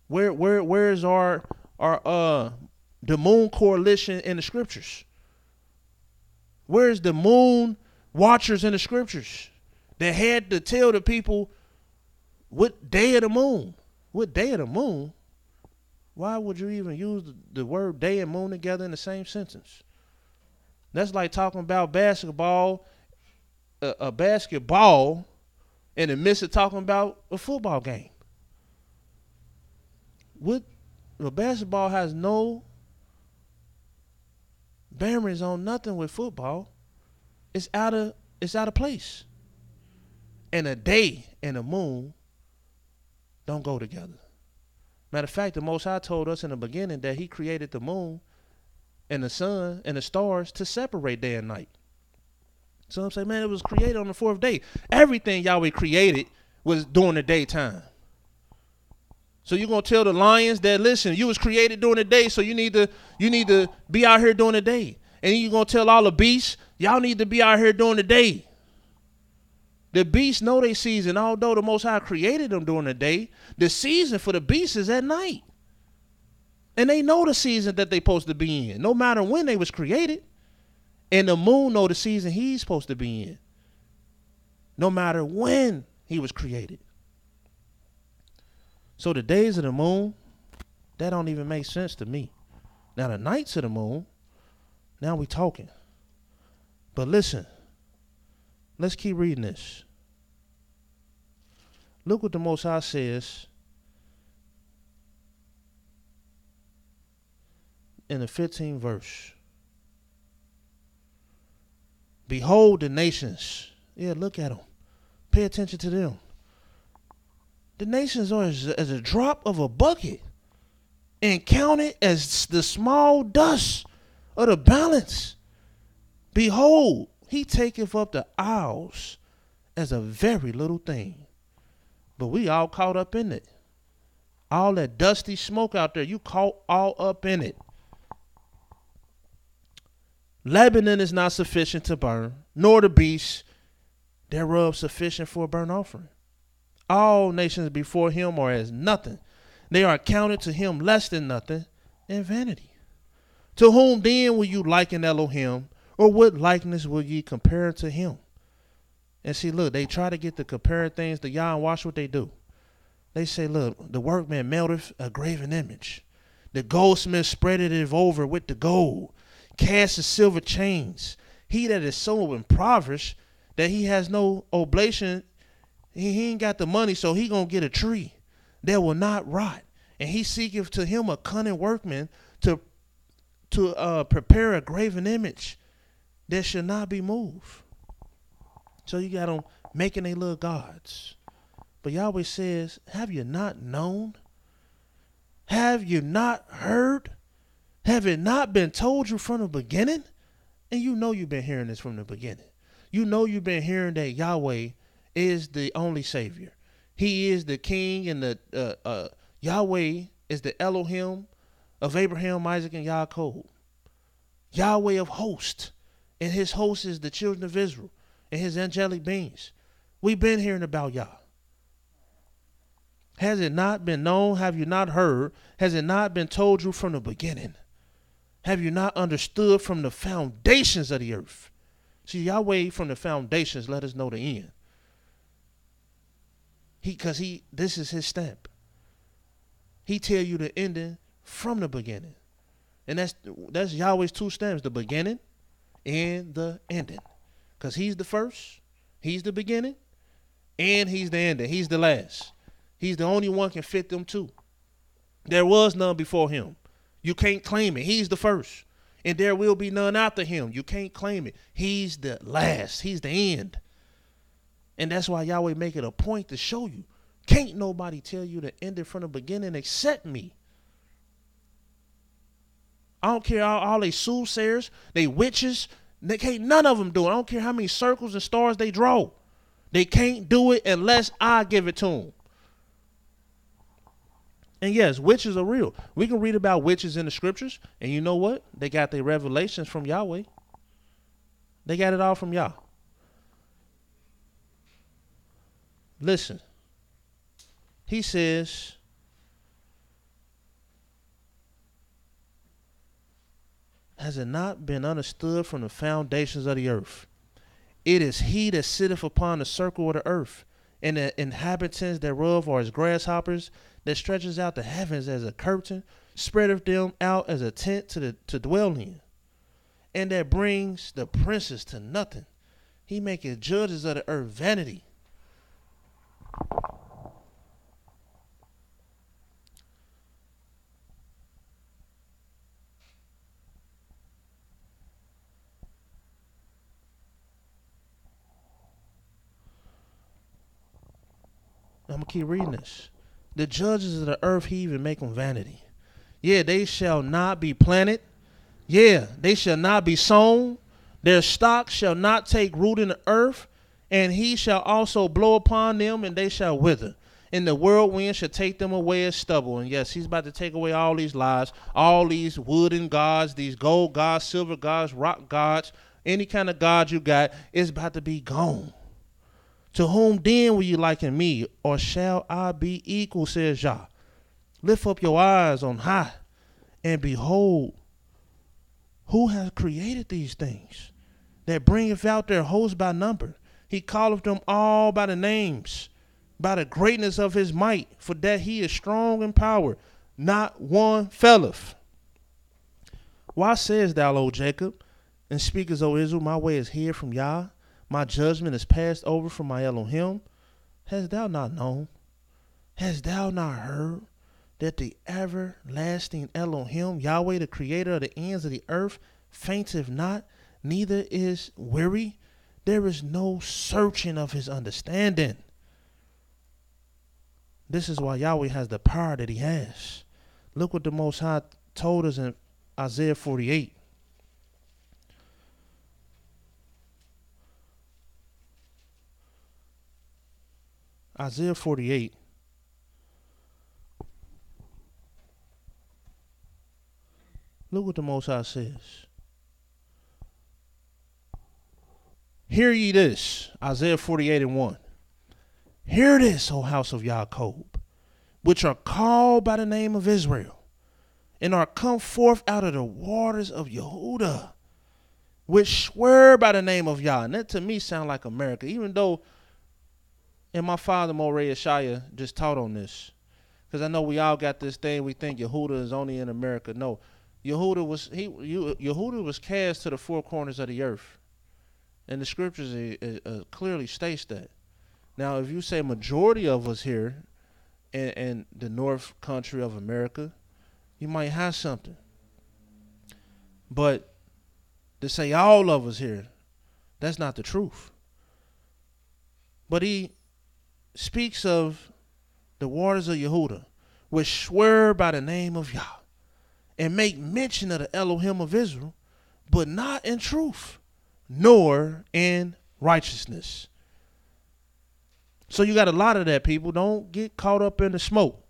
Where's our the moon coalition in the scriptures? Where's the moon watchers in the scriptures that had to tell the people what day of the moon? What day of the moon? Why would you even use the word day and moon together in the same sentence? That's like talking about basketball, a basketball, in the midst of talking about a football game. What the basketball has no bearings on nothing with football. It's out of place. And a day and a moon don't go together. Matter of fact, the Most High told us in the beginning that he created the moon and the sun and the stars to separate day and night. Some say, man, it was created on the fourth day. Everything Yahweh created was during the daytime. So you're going to tell the lions that, listen, you was created during the day, so you need to be out here during the day. And you're going to tell all the beasts, y'all need to be out here during the day. The beasts know their season. Although the Most High created them during the day, the season for the beasts is at night. And they know the season that they supposed to be in, no matter when they was created. And the moon know the season he's supposed to be in, no matter when he was created. So the days of the moon, that don't even make sense to me. Now the nights of the moon, now we talking. But listen, let's keep reading this. Look what the Most High says in the 15th verse. Behold the nations. Yeah, look at them. Pay attention to them. The nations are as a drop of a bucket and counted as the small dust of the balance. Behold, he taketh up the isles as a very little thing. But we all caught up in it. All that dusty smoke out there, you caught all up in it. Lebanon is not sufficient to burn, nor the beasts thereof sufficient for a burnt offering. All nations before him are as nothing. They are accounted to him less than nothing and vanity. To whom then will you liken Elohim, or what likeness will ye compare to him? And see, look, they try to get to compare things to Yah, and watch what they do. They say, look, the workman melteth a graven image. The goldsmith spreadeth it over with the gold. Cast the silver chains. He that is so impoverished that he has no oblation, he ain't got the money, so he gonna get a tree that will not rot. And he seeketh to him a cunning workman to prepare a graven image that shall not be moved. So you got them making their little gods. But Yahweh says, have you not known? Have you not heard? Have it not been told you from the beginning? And you know you've been hearing this from the beginning. You know you've been hearing that Yahweh is the only Savior. He is the King, and the Yahweh is the Elohim of Abraham, Isaac, and Yaakov. Yahweh of hosts, and his host is the children of Israel and his angelic beings. We've been hearing about Yah. Has it not been known? Have you not heard? Has it not been told you from the beginning? Have you not understood from the foundations of the earth? See, Yahweh from the foundations let us know the end. Because this is his stamp. He tell you the ending from the beginning. And that's Yahweh's two stamps, the beginning and the ending. Because he's the first, he's the beginning, and he's the ending. He's the last. He's the only one can fit them two. There was none before him. You can't claim it. He's the first. And there will be none after him. You can't claim it. He's the last. He's the end. And that's why Yahweh make it a point to show you. Can't nobody tell you the ending from the beginning except me. I don't care all they soothsayers, they witches, they can't none of them do it. I don't care how many circles and stars they draw. They can't do it unless I give it to them. And yes, witches are real. We can read about witches in the scriptures, and you know what? They got their revelations from Yahweh. They got it all from Yah. Listen. He says, has it not been understood from the foundations of the earth? It is he that sitteth upon the circle of the earth, and the inhabitants thereof are as grasshoppers, that stretches out the heavens as a curtain, spreadeth them out as a tent to dwell in, and that brings the princes to nothing. He maketh judges of the earth vanity. I'm going to keep reading this. The judges of the earth, he even make them vanity. Yeah, they shall not be planted. Yeah, they shall not be sown. Their stock shall not take root in the earth. And he shall also blow upon them, and they shall wither. And the whirlwind shall take them away as stubble. And yes, he's about to take away all these lies, all these wooden gods, these gold gods, silver gods, rock gods, any kind of god you got is about to be gone. To whom then will you liken me, or shall I be equal, says Yah? Lift up your eyes on high, and behold, who has created these things, that bringeth out their hosts by number? He calleth them all by the names, by the greatness of his might, for that he is strong in power, not one faileth. Why sayest thou, O Jacob, and speakest, O Israel, my way is hid from Yah? My judgment is passed over from my Elohim. Hast thou not known? Hast thou not heard that the everlasting Elohim, Yahweh, the creator of the ends of the earth, fainteth not, neither is weary? There is no searching of his understanding. This is why Yahweh has the power that he has. Look what the Most High told us in Isaiah 48. Isaiah 48. Look what the Most High says. Hear ye this, Isaiah 48:1. Hear this, O house of Jacob, which are called by the name of Israel, and are come forth out of the waters of Yehudah, which swear by the name of Yah. And that to me sound like America, even though, and my father Mowreh IshYAH just taught on this, because I know we all got this thing. We think Yehudah is only in America. No, Yehudah was cast to the four corners of the earth, and the scriptures clearly states that. Now, if you say majority of us here in the north country of America, you might have something. But to say all of us here, that's not the truth. But he speaks of the waters of Yehudah, which swear by the name of Yah, and make mention of the Elohim of Israel, but not in truth, nor in righteousness. So you got a lot of that, people. Don't get caught up in the smoke.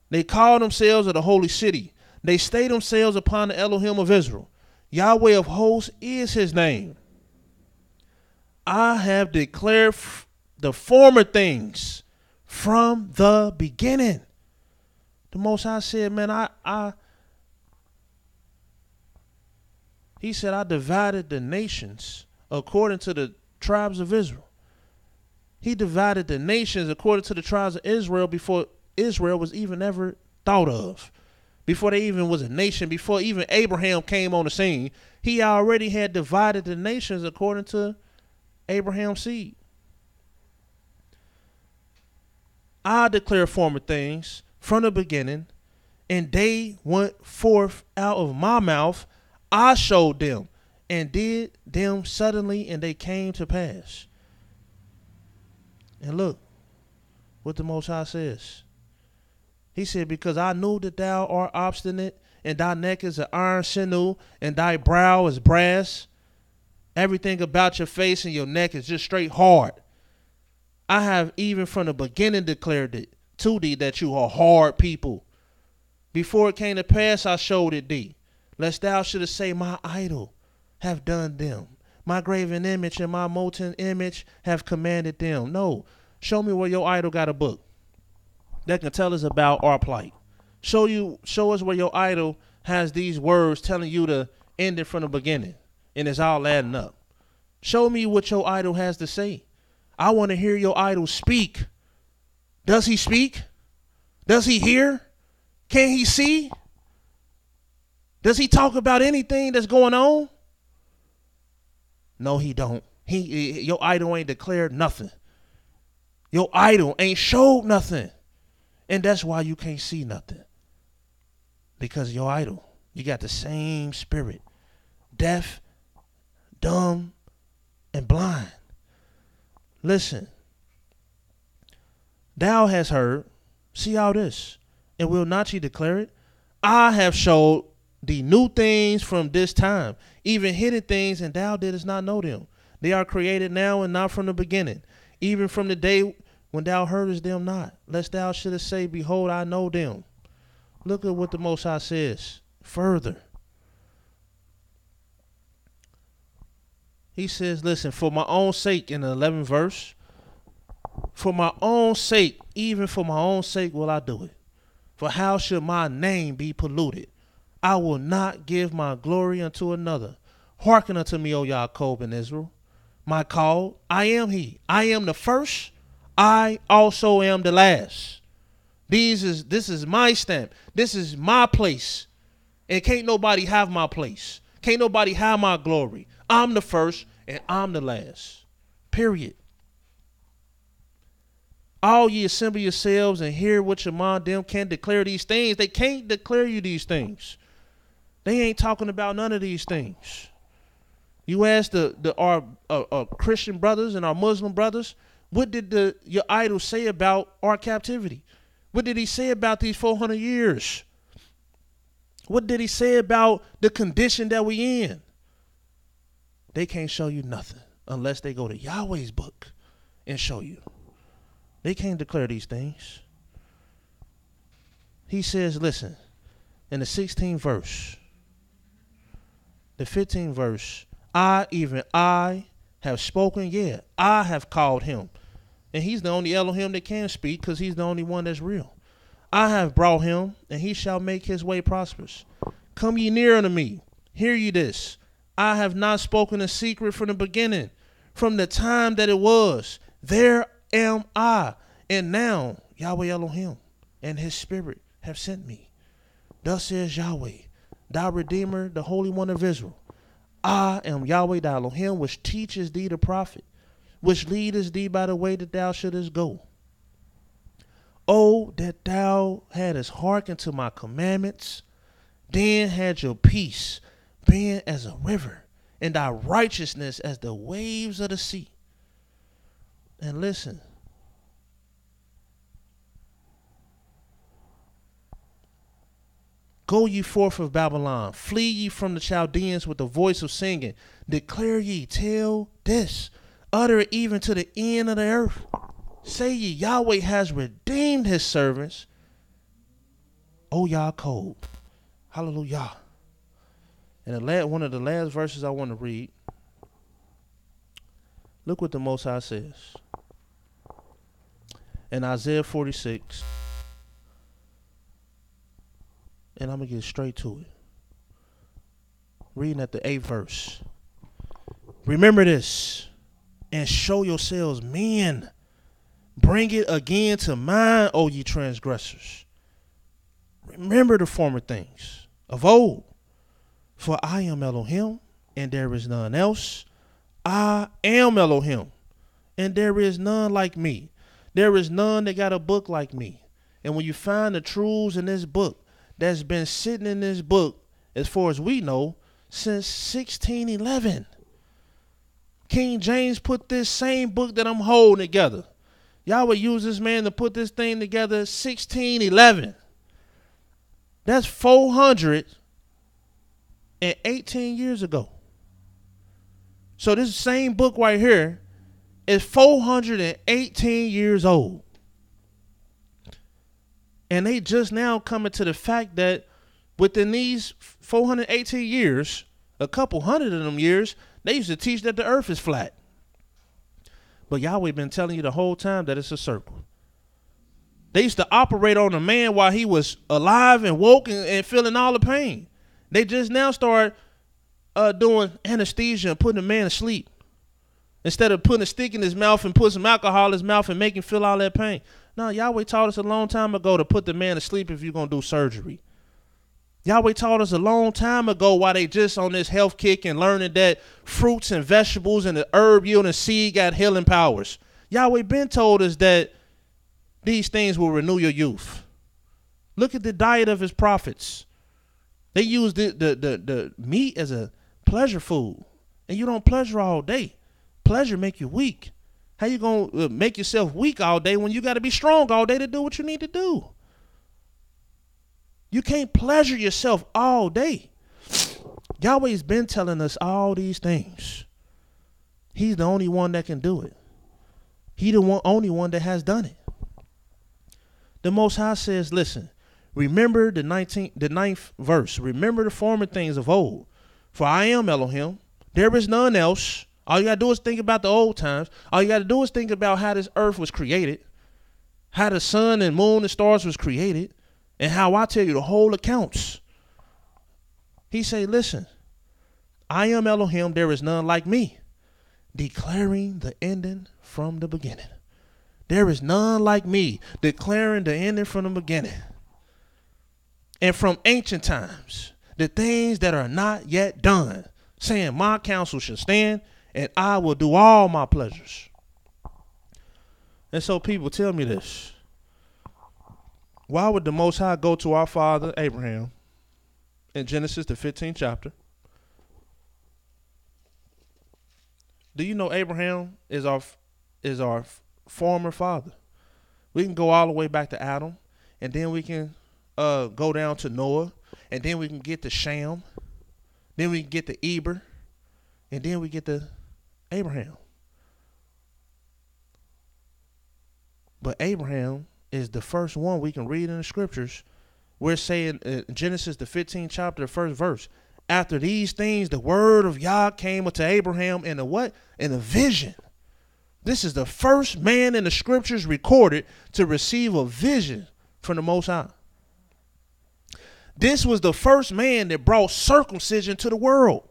They call themselves of the holy city. They stay themselves upon the Elohim of Israel. Yahweh of hosts is his name. I have declared the former things from the beginning. The Most High said, man, he said, I divided the nations according to the tribes of Israel. He divided the nations according to the tribes of Israel before Israel was even ever thought of. Before they even was a nation, before even Abraham came on the scene, he already had divided the nations according to Abraham's seed. I declare former things from the beginning, and they went forth out of my mouth. I showed them and did them suddenly, and they came to pass. And look what the Most High says. He said, because I knew that thou art obstinate, and thy neck is an iron sinew, and thy brow is brass. Everything about your face and your neck is just straight hard. I have even from the beginning declared it to thee that you are hard people. Before it came to pass, I showed it thee, lest thou shouldest say, my idol have done them. My graven image and my molten image have commanded them. No, show me where your idol got a book that can tell us about our plight. Show us where your idol has these words telling you to end it from the beginning, and it's all adding up. Show me what your idol has to say. I want to hear your idol speak. Does he speak? Does he hear? Can he see? Does he talk about anything that's going on? No, he don't. Your idol ain't declared nothing. Your idol ain't showed nothing. And that's why you can't see nothing. Because your idol, you got the same spirit. Deaf, dumb, and blind. Listen. Thou hast heard, see all this, and will not ye declare it? I have showed thee new things from this time, even hidden things, and thou didst not know them. They are created now and not from the beginning, even from the day when thou heardest them not, lest thou shouldest say, behold, I know them. Look at what the Most High says further. He says, listen, for my own sake, in the 11th verse, for my own sake, even for my own sake will I do it. For how should my name be polluted? I will not give my glory unto another. Hearken unto me, O Yaakov and Israel. My call, I am he. I am the first. I also am the last. This is my stamp. This is my place. And can't nobody have my place. Can't nobody have my glory. I'm the first and I'm the last. Period. All ye assemble yourselves and hear which among them can declare these things. They can't declare you these things. They ain't talking about none of these things. You ask our Christian brothers and our Muslim brothers, what did your idol say about our captivity? What did he say about these 400 years? What did he say about the condition that we in? They can't show you nothing unless they go to Yahweh's book and show you. They can't declare these things. He says, listen, in the 16th verse, the 15th verse, I have spoken, yeah, I have called him. And he's the only Elohim that can speak because he's the only one that's real. I have brought him, and he shall make his way prosperous. Come ye near unto me. Hear ye this. I have not spoken in secret from the beginning, from the time that it was. There am I. And now Yahweh Elohim and his spirit have sent me. Thus says Yahweh, thy Redeemer, the Holy One of Israel. I am Yahweh thy Elohim, which teaches thee the prophet, which leadest thee by the way that thou shouldest go. Oh, that thou hadst hearkened to my commandments, then had your peace been as a river, and thy righteousness as the waves of the sea. And listen, Go ye forth of Babylon. Flee ye from the Chaldeans with the voice of singing. Declare ye, tell this. Utter it even to the end of the earth. Say ye, Yahweh has redeemed his servants. O Yaakov. Hallelujah. And one of the last verses I want to read. Look what the Most High says. In Isaiah 46. And I'm going to get straight to it. Reading at the 8th verse. Remember this, and show yourselves men. Bring it again to mind, O ye transgressors. Remember the former things of old. For I am Elohim, and there is none else. I am Elohim, and there is none like me. There is none that got a book like me. And when you find the truths in this book, that's been sitting in this book, as far as we know, since 1611. King James put this same book that I'm holding together. Yahweh used this man to put this thing together 1611. That's 418 years ago. So this same book right here is 418 years old. And they just now coming to the fact that within these 418 years, a couple hundred of them years, they used to teach that the earth is flat. But Yahweh been telling you the whole time that it's a circle. They used to operate on a man while he was alive and woke and feeling all the pain. They just now start doing anesthesia and putting a man to sleep. Instead of putting a stick in his mouth and putting some alcohol in his mouth and making him feel all that pain. No, Yahweh taught us a long time ago to put the man to sleep if you're going to do surgery. Yahweh taught us a long time ago while they just on this health kick and learning that fruits and vegetables and the herb yield and seed got healing powers. Yahweh been told us that these things will renew your youth. Look at the diet of his prophets. They use the meat as a pleasure food. And you don't pleasure all day. Pleasure make you weak. How you going to make yourself weak all day when you got to be strong all day to do what you need to do? You can't pleasure yourself all day. Yahweh's been telling us all these things. He's the only one that can do it. He's the only one that has done it. The Most High says, listen, remember the 9th verse. Remember the former things of old. For I am Elohim. There is none else. All you got to do is think about the old times. All you got to do is think about how this earth was created, how the sun and moon and stars was created, and how I tell you the whole accounts. He say, listen, I am Elohim, there is none like me, declaring the ending from the beginning. There is none like me, declaring the ending from the beginning. And from ancient times, the things that are not yet done, saying my counsel shall stand, and I will do all my pleasures. And so people tell me this. Why would the Most High go to our father Abraham in Genesis the 15th chapter? Do you know Abraham is our former father? We can go all the way back to Adam, and then we can go down to Noah, and then we can get to Shem, then we can get to Eber, and then we get to Abraham. But Abraham is the first one we can read in the scriptures. We're saying Genesis the 15th chapter, the first verse. After these things, the word of Yah came unto Abraham in a what? In a vision. This is the first man in the scriptures recorded to receive a vision from the Most High. This was the first man that brought circumcision to the world.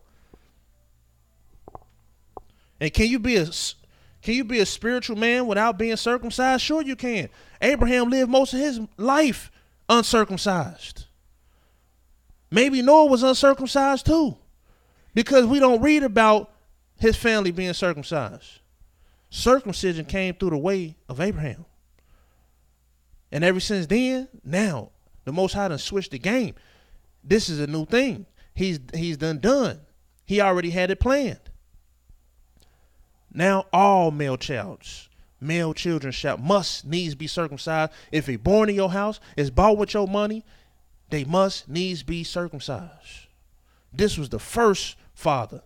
And can you be a spiritual man without being circumcised? Sure you can. Abraham lived most of his life uncircumcised. Maybe Noah was uncircumcised too, because we don't read about his family being circumcised. Circumcision came through the way of Abraham. And ever since then, now the Most High done switched the game. This is a new thing. He's done. He already had it planned. Now all male children must needs be circumcised. If he born in your house, is bought with your money, they must needs be circumcised. This was the first father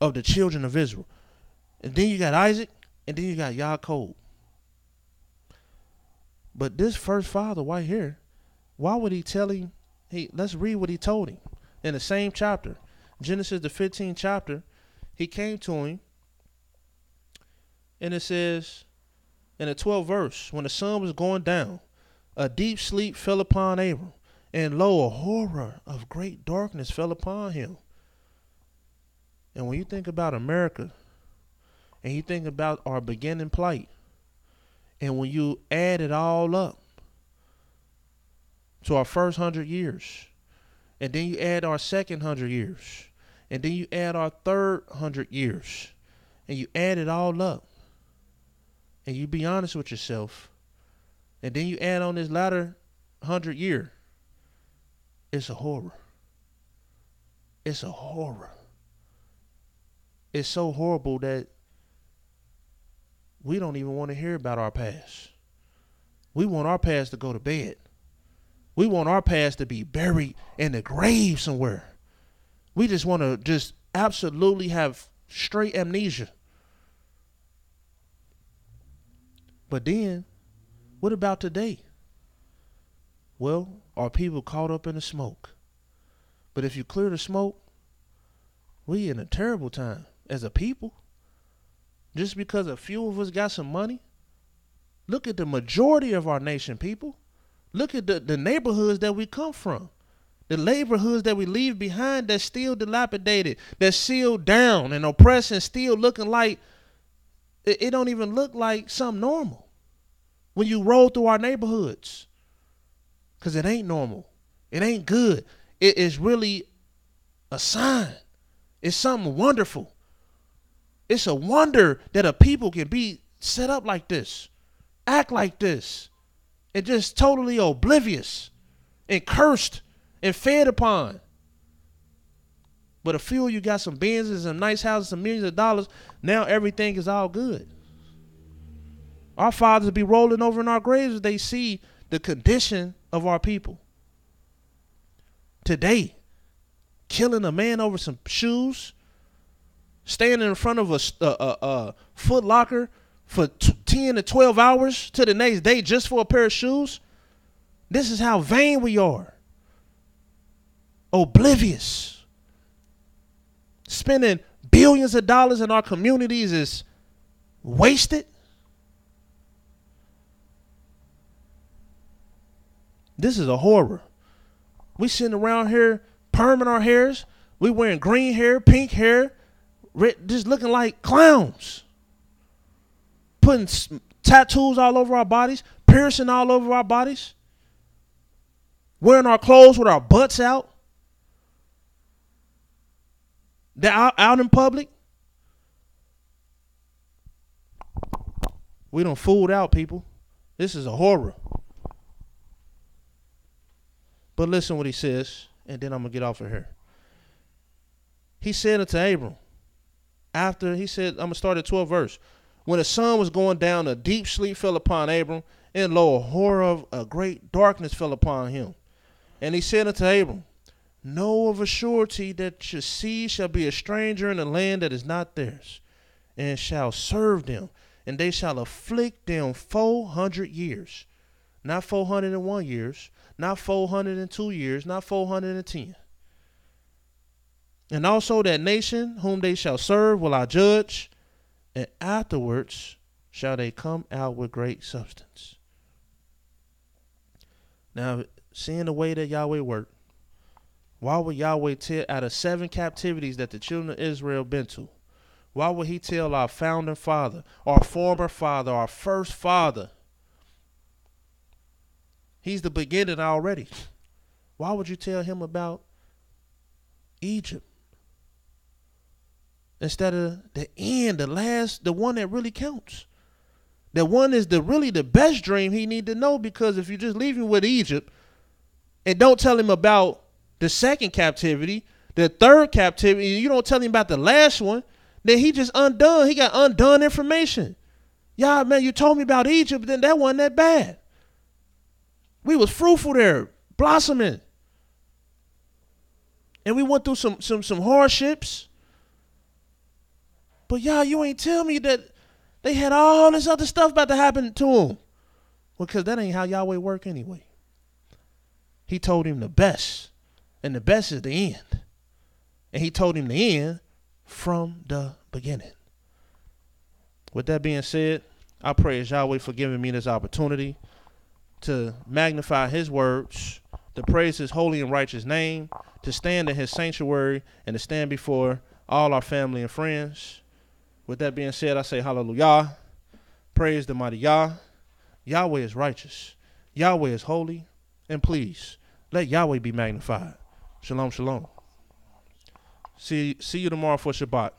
of the children of Israel. And then you got Isaac, and then you got Yaakov. But this first father right here, why would he tell him? Let's read what he told him in the same chapter. Genesis, the 15th chapter, he came to him, and it says in the 12th verse, when the sun was going down, a deep sleep fell upon Abram, and lo, a horror of great darkness fell upon him. And when you think about America, and you think about our beginning plight, and when you add it all up to our first 100 years, and then you add our second 100 years, and then you add our third 100 years, and you add it all up, and you be honest with yourself, and then you add on this latter 100 year, it's a horror. It's a horror. It's so horrible that we don't even want to hear about our past. We want our past to go to bed. We want our past to be buried in the grave somewhere. We just want to just absolutely have straight amnesia. But then, what about today? Well, are people caught up in the smoke? But if you clear the smoke, we in a terrible time as a people. Just because a few of us got some money. Look at the majority of our nation, people. Look at the neighborhoods that we come from. The neighborhoods that we leave behind that's still dilapidated, that's sealed down and oppressed and still looking like, it don't even look like something normal when you roll through our neighborhoods. Because it ain't normal. It ain't good. It is really a sign. It's something wonderful. It's a wonder that a people can be set up like this, act like this, and just totally oblivious and cursed and fed upon. But a few of you got some Benzes, some nice houses, some millions of dollars. Now everything is all good. Our fathers be rolling over in our graves as they see the condition of our people. Today, killing a man over some shoes, standing in front of a Foot Locker for 10 to 12 hours to the next day just for a pair of shoes. This is how vain we are. Oblivious. Spending billions of dollars in our communities is wasted. This is a horror. We sitting around here perming our hairs. We wearing green hair, pink hair, red, just looking like clowns. Putting tattoos all over our bodies, piercing all over our bodies. Wearing our clothes with our butts out. They're out in public. We done fooled out, people. This is a horror. But listen what he says, and then I'm going to get off of here. He said unto Abram, after he said, I'm going to start at 12th verse. When the sun was going down, a deep sleep fell upon Abram, and lo, a horror of a great darkness fell upon him. And he said unto Abram, know of a surety that your seed shall be a stranger in a land that is not theirs, and shall serve them, and they shall afflict them 400 years. Not 401 years, not 402 years, not 410. And also that nation whom they shall serve will I judge, and afterwards shall they come out with great substance. Now, seeing the way that Yahweh worked, why would Yahweh tell, out of 7 captivities that the children of Israel been to, why would he tell our founding father, our former father, our first father, he's the beginning already, why would you tell him about Egypt instead of the end, the last, the one that really counts? That one is really the best dream he need to know, because if you just leave him with Egypt and don't tell him about the second captivity, the third captivity, you don't tell him about the last one, then he just undone. He got undone information. Yeah, man, you told me about Egypt, but then that wasn't that bad. We was fruitful there, blossoming. And we went through some hardships. But y'all, you ain't tell me that they had all this other stuff about to happen to them. Well, because that ain't how Yahweh work anyway. He told him the best. And the best is the end. And he told him the end from the beginning. With that being said, I praise Yahweh for giving me this opportunity to magnify his words, to praise his holy and righteous name, to stand in his sanctuary, and to stand before all our family and friends. With that being said, I say hallelujah. Praise the mighty Yah. Yahweh is righteous. Yahweh is holy. And please, let Yahweh be magnified. Shalom, shalom. See you tomorrow for Shabbat.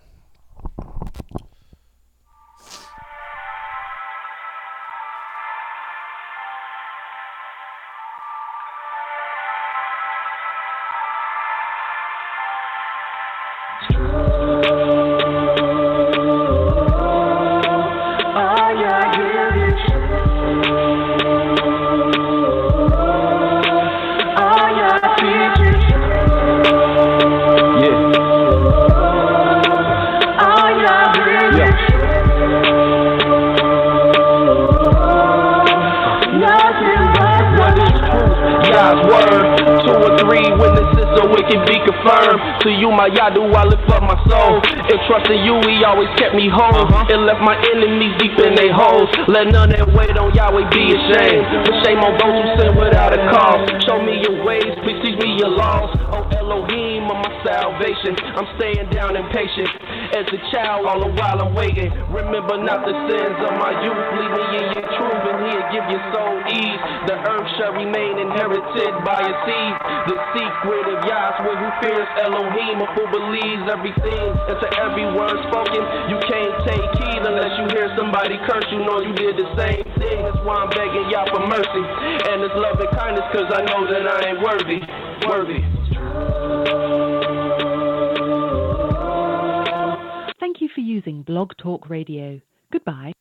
To you, my Yah, do I lift up my soul. And trusting you, he always kept me whole. And left my enemies deep in their holes. Let none that wait on Yahweh be ashamed. For shame on those who sin without a cause. Show me your ways, please teach me your laws. Oh Elohim of my salvation, I'm staying down impatient. As a child, all the while I'm waiting. Remember not the sins of my youth. Lead me in your truth, and he'll give your soul ease. The earth shall remain inherited by a seed. The secret of Yahweh who fears Elohim, who believes everything. And to every word spoken, you can't take heed unless you hear somebody curse. You know you did the same thing. That's why I'm begging Yah for mercy and his love and kindness, cause I know that I ain't worthy. Thank you for using Blog Talk Radio. Goodbye.